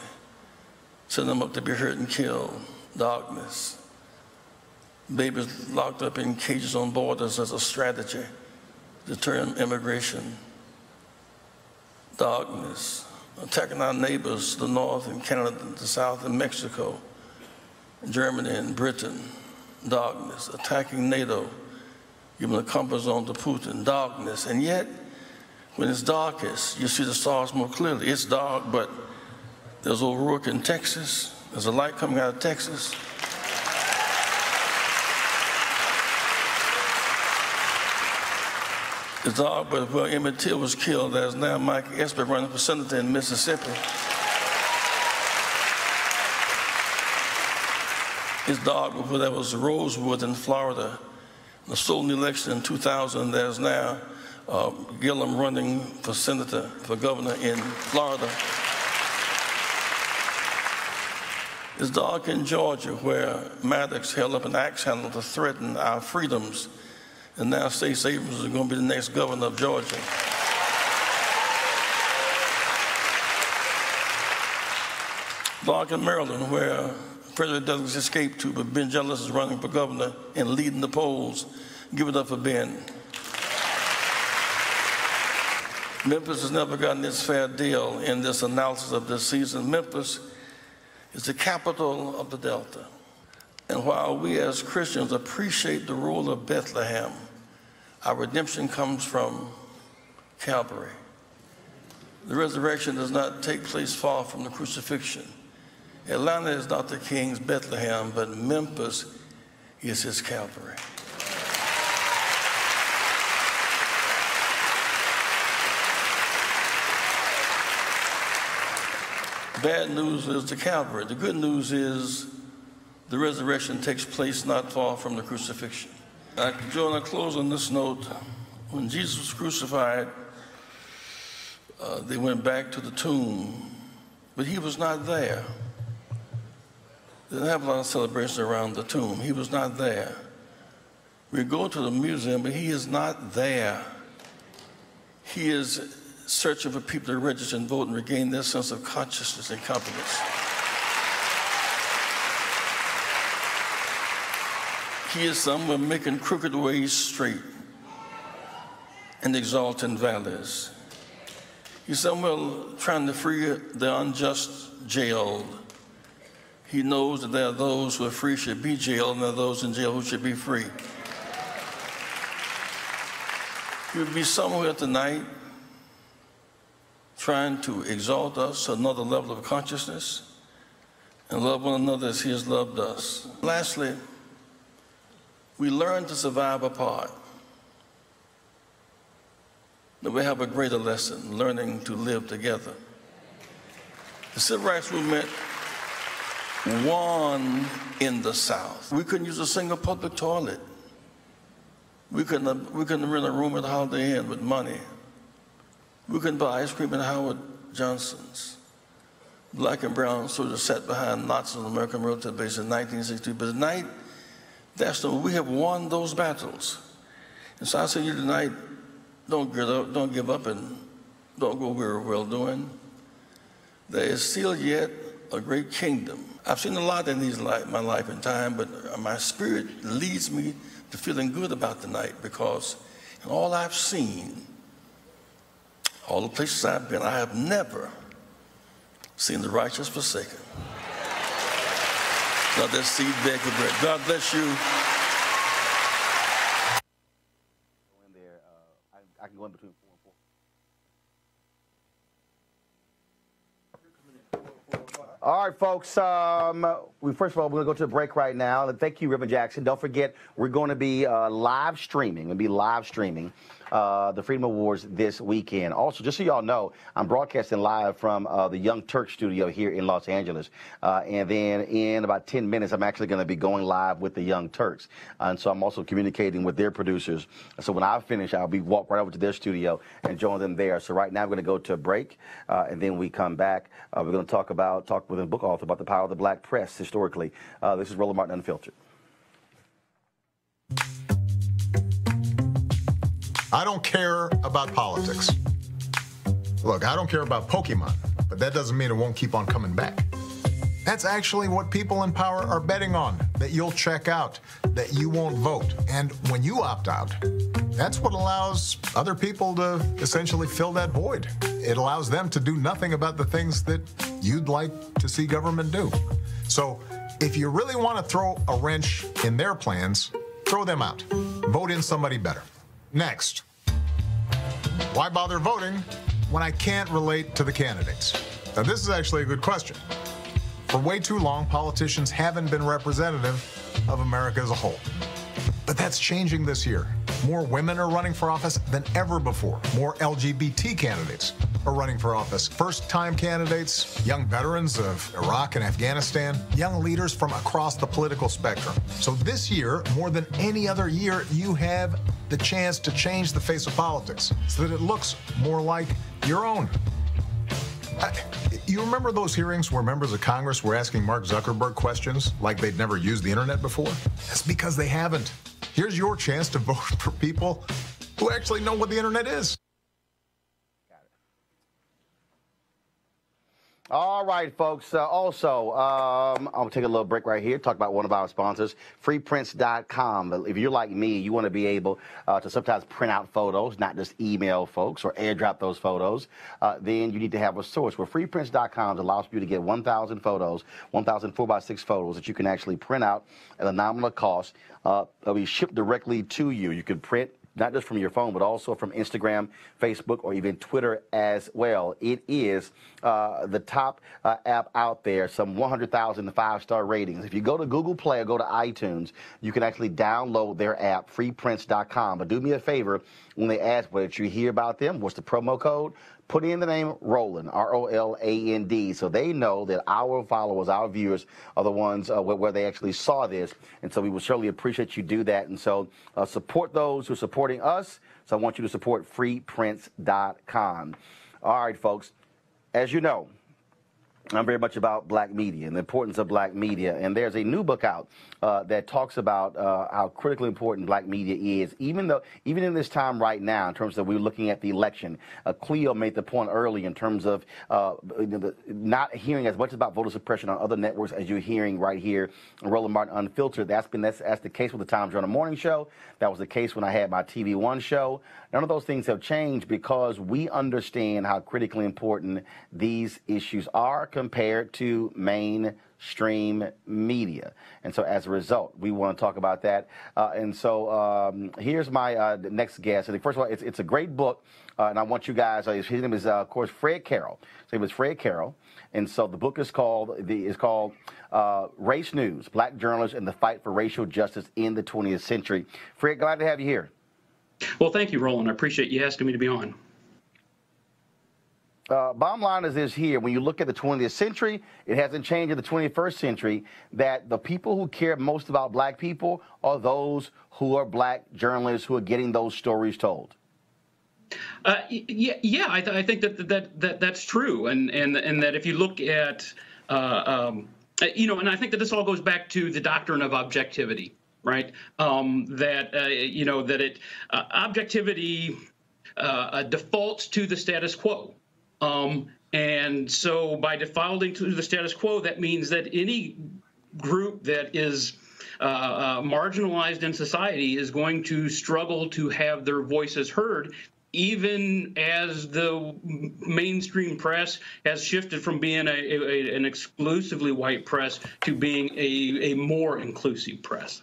S14: Sending them up to be hurt and killed, darkness. Babies locked up in cages on borders as a strategy to turn immigration, darkness. Attacking our neighbors, the north and Canada, the south and Mexico, Germany and Britain, darkness. Attacking NATO, giving a comfort zone to Putin, darkness. And yet, when it's darkest, you see the stars more clearly. It's dark, but there's O'Rourke in Texas. There's a light coming out of Texas. His dog, but where Emmett Till was killed, there's now Mike Esper running for senator in Mississippi. His dog, before that was Rosewood in Florida. The stolen election in 2000, there's now Gillum running for senator, for governor in Florida. His dog in Georgia, where Maddox held up an axe handle to threaten our freedoms, and now Stacey Abrams is going to be the next governor of Georgia. Dog in Maryland, where Frederick Douglass escaped to, but Ben Jealous is running for governor and leading the polls. Give it up for Ben. Memphis has never gotten its fair deal in this analysis of this season. Memphis is the capital of the Delta. And while we as Christians appreciate the role of Bethlehem, our redemption comes from Calvary. The resurrection does not take place far from the crucifixion. Atlanta is not the king's Bethlehem, but Memphis is his Calvary. Bad news is the Calvary. The good news is the resurrection takes place not far from the crucifixion. I close on this note. When Jesus was crucified, they went back to the tomb, but he was not there. They didn't have a lot of celebration around the tomb. He was not there. We go to the museum, but he is not there. He is searching for people to register and vote and regain their sense of consciousness and confidence. He is somewhere making crooked ways straight and exalting valleys. He's somewhere trying to free the unjust jailed. He knows that there are those who are free should be jailed, and there are those in jail who should be free. He would be somewhere tonight trying to exalt us to another level of consciousness and love one another as he has loved us. Lastly, we learn to survive apart. But we have a greater lesson, learning to live together. The Civil Rights Movement won in the South. We couldn't use a single public toilet. We couldn't rent a room at Holiday Inn with money. We couldn't buy ice cream at Howard Johnson's. Black and brown soldiers sat behind Nazis on the American military base in 1962. But tonight, we have won those battles. And so I say to you tonight, don't give up, and don't go weary of well-doing. There is still yet a great kingdom. I've seen a lot in my life and time, but my spirit leads me to feeling good about tonight, because in all I've seen, all the places I've been, I have never seen the righteous forsaken. Not their seed beg for bread. God bless you.
S2: I can go in between 4 and 4. All right, folks. First of all, we're going to go to a break right now. And thank you, Reverend Jackson. Don't forget, we're going to be live streaming. The Freedom Awards this weekend. Also, just so y'all know, I'm broadcasting live from the Young Turks studio here in Los Angeles. And then in about 10 minutes, I'm actually going to be going live with the Young Turks. And so I'm also communicating with their producers. So when I finish, I'll be walk right over to their studio and join them there. So right now, I'm going to go to a break. And then we come back. We're going to talk with a book author about the power of the black press historically. This is Roland Martin Unfiltered.
S15: I don't care about politics. Look, I don't care about Pokemon, but that doesn't mean it won't keep on coming back. That's actually what people in power are betting on, that you'll check out, that you won't vote. And when you opt out, that's what allows other people to essentially fill that void. It allows them to do nothing about the things that you'd like to see government do. So if you really want to throw a wrench in their plans, throw them out. Vote in somebody better. Next, why bother voting when I can't relate to the candidates? Now, this is actually a good question. For way too long, politicians haven't been representative of America as a whole. But that's changing this year. More women are running for office than ever before. More LGBT candidates are running for office. First-time candidates, young veterans of Iraq and Afghanistan, young leaders from across the political spectrum. So this year, more than any other year, you have the chance to change the face of politics so that it looks more like your own. You remember those hearings where members of Congress were asking Mark Zuckerberg questions like they'd never used the internet before? That's because they haven't. Here's your chance to vote for people who actually know what the internet is.
S2: All right, folks. I'm going to take a little break right here, talk about one of our sponsors, freeprints.com. If you're like me, you want to be able to sometimes print out photos, not just email folks or airdrop those photos, then you need to have a source. Where freeprints.com allows you to get 1,000 photos, 1,000 4x6 photos that you can actually print out at a nominal cost. They'll be shipped directly to you. You can print not just from your phone, but also from Instagram, Facebook, or even Twitter as well. It is the top app out there, some 100,000 5-star ratings. If you go to Google Play or go to iTunes, you can actually download their app, freeprints.com. But do me a favor, when they ask what did you hear about them, what's the promo code, put in the name Roland, R-O-L-A-N-D, so they know that our followers, our viewers, are the ones where they actually saw this. And so we will surely appreciate you do that. And so support those who are supporting us. So I want you to support freeprints.com. All right, folks, as you know, I'm very much about black media and the importance of black media. And there's a new book out that talks about how critically important black media is, even in this time right now, in terms of we're looking at the election. Cleo made the point early in terms of not hearing as much about voter suppression on other networks as you're hearing right here on Roland Martin Unfiltered. That's the case with the Time Journal Morning Show. That was the case when I had my TV One show. None of those things have changed because we understand how critically important these issues are compared to mainstream media. And so as a result, we want to talk about that. Here's my next guest. And first of all, it's a great book. And I want you guys, his name is, of course, Fred Carroll. So it was Fred Carroll. And so the book is called Race News, Black Journalists and the Fight for Racial Justice in the 20th Century. Fred, glad to have you here.
S16: Well, thank you, Roland. I appreciate you asking me to be on.
S2: Bottom line is this here. When you look at the 20th century, it hasn't changed in the 21st century, that the people who care most about black people are those who are black journalists who are getting those stories told.
S16: I think that's true, and that if you look at, and I think that this all goes back to the doctrine of objectivity, right? Objectivity defaults to the status quo, and so by defaulting to the status quo, that means that any group that is marginalized in society is going to struggle to have their voices heard, even as the mainstream press has shifted from being an exclusively white press to being a more inclusive press.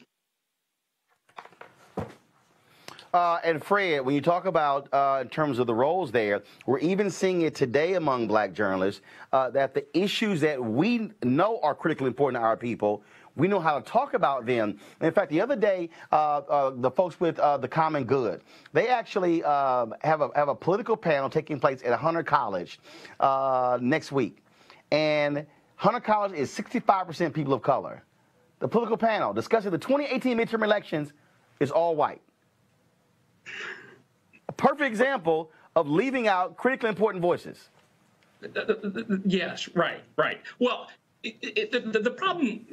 S2: And Fred, when you talk about in terms of the roles there, we're even seeing it today among black journalists that the issues that we know are critically important to our people, we know how to talk about them. And in fact, the other day, the folks with the Common Good, they actually have a political panel taking place at Hunter College next week. And Hunter College is 65% people of color. The political panel discussing the 2018 midterm elections is all white. A perfect example of leaving out critically important voices.
S16: Yes, right. Well, the problem,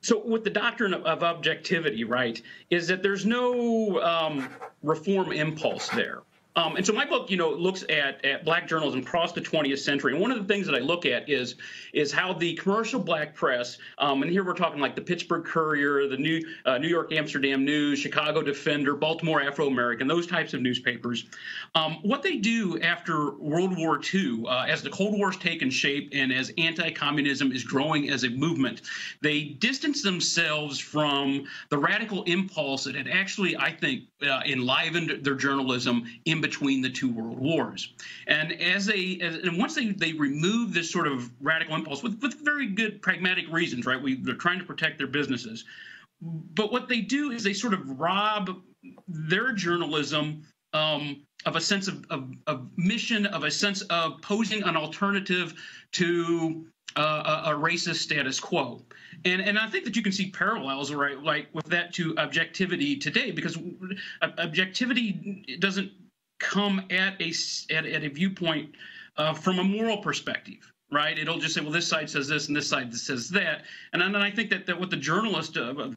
S16: so with the doctrine of objectivity, right, is that there's no reform impulse there. And so my book, looks at black journalism across the 20th century. And one of the things that I look at is how the commercial black press, and here we're talking like the Pittsburgh Courier, the New York Amsterdam News, Chicago Defender, Baltimore Afro-American, those types of newspapers, what they do after World War II, as the Cold War's taken shape and as anti-communism is growing as a movement, they distance themselves from the radical impulse that had actually, I think, enlivened their journalism in between the two world wars. And once they remove this sort of radical impulse with very good pragmatic reasons, right? They're trying to protect their businesses. But what they do is they sort of rob their journalism of a sense of mission, of a sense of posing an alternative to a racist status quo. And I think that you can see parallels, right, like with that to objectivity today, because objectivity doesn't come at a viewpoint from a moral perspective. Right, it'll just say, well, this side says this and this side says that, and then I think that what the journalists,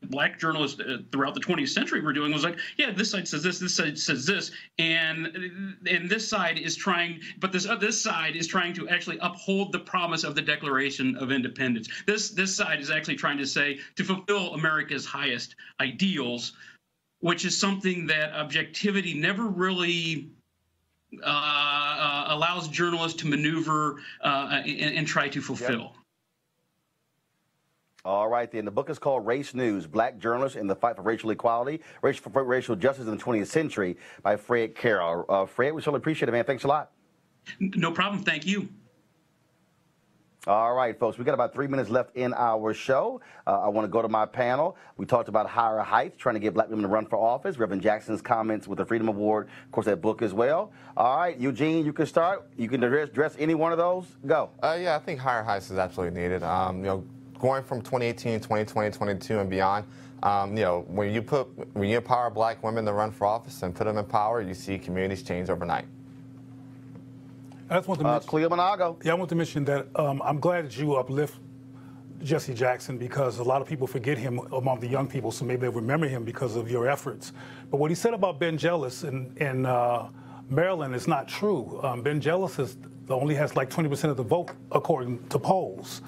S16: black journalists throughout the 20th century were doing was like, yeah, this side says this side says this, and this side is trying, but this side is trying to actually uphold the promise of the Declaration of Independence. This side is actually trying to say to fulfill America's highest ideals, which is something that objectivity never really allows journalists to maneuver and try to fulfill.
S2: Yep. All right, then. The book is called Race News, Black Journalists in the Fight for Racial Equality, Racial Justice in the 20th Century by Fred Carroll. Fred, we certainly appreciate it, man. Thanks a lot.
S16: No problem. Thank you.
S2: All right, folks, we got about 3 minutes left in our show. I want to go to my panel. We talked about higher heights, trying to get black women to run for office. Reverend Jackson's comments with the Freedom Award, of course, that book as well. All right, Eugene, you can start. You can address any one of those. Go.
S6: Yeah, I think higher heights is absolutely needed. Going from 2018, 2020, 22 and beyond, when you empower black women to run for office and put them in power, you see communities change overnight.
S7: I just want to mention,
S2: Cleo Monago.
S7: Yeah, I want to mention that I'm glad that you uplift Jesse Jackson, because a lot of people forget him among the young people, so maybe they remember him because of your efforts. But what he said about Ben Jealous in Maryland is not true. Ben Jealous only has like 20% of the vote according to polls.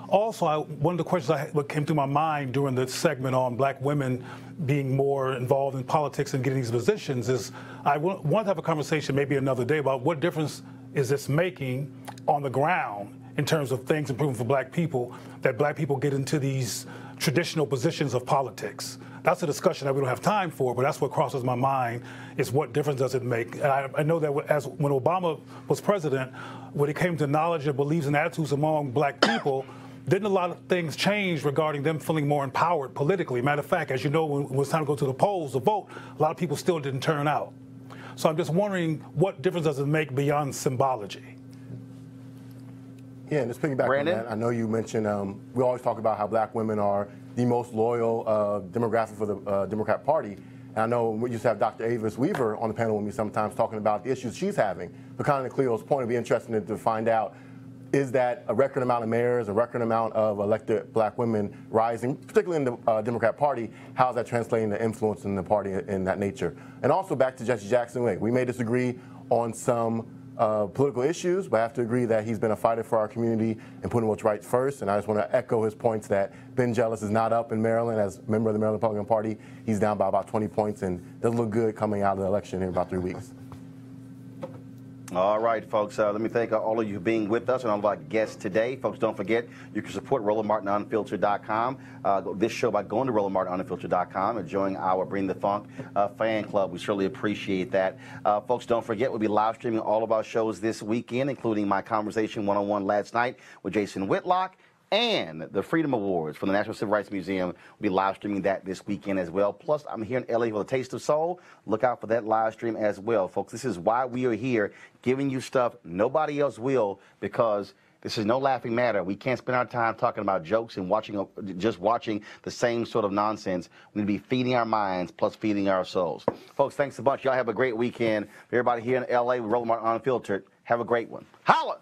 S7: Also, one of the questions that came to my mind during the segment on black women being more involved in politics and getting these positions is I want to have a conversation maybe another day about what difference is this making on the ground in terms of things improving for black people, that black people get into these traditional positions of politics. That's a discussion that we don't have time for, but that's what crosses my mind, is what difference does it make? And I know that when Obama was president, when it came to knowledge and beliefs and attitudes among black people, didn't a lot of things change regarding them feeling more empowered politically? Matter of fact, as you know, when it was time to go to the polls to vote, a lot of people still didn't turn out. So I'm just wondering, what difference does it make beyond symbology?
S8: Yeah, and just piggyback on that, I know you mentioned, we always talk about how black women are the most loyal demographic for the Democrat Party. And I know we used to have Dr. Avis Weaver on the panel with me sometimes talking about the issues she's having. But kind of to Cleo's point, it'd be interesting to find out, is that a record amount of mayors, a record amount of elected black women rising, particularly in the Democrat Party? How's that translating to influence in the party in that nature? And also back to Jesse Jackson, we may disagree on some political issues, but I have to agree that he's been a fighter for our community and putting what's right first. And I just want to echo his points that Ben Jealous is not up in Maryland as a member of the Maryland Republican Party. He's down by about 20 points and doesn't look good coming out of the election in about 3 weeks.
S2: All right, folks, let me thank all of you for being with us and all of our guests today. Folks, don't forget, you can support RolandMartinUnfiltered.com, this show by going to RolandMartinUnfiltered.com and joining our Bring the Funk fan club. We certainly appreciate that. Folks, don't forget, we'll be live streaming all of our shows this weekend, including my conversation one-on-one last night with Jason Whitlock, and the Freedom Awards from the National Civil Rights Museum. We'll be live streaming that this weekend as well. Plus, I'm here in LA for the Taste of Soul. Look out for that live stream as well, folks. This is why we are here, giving you stuff nobody else will, because this is no laughing matter. We can't spend our time talking about jokes and just watching the same sort of nonsense. We need to be feeding our minds plus feeding our souls. Folks, thanks a bunch. Y'all have a great weekend. For everybody here in LA with Roland Martin Unfiltered, have a great one. Holla!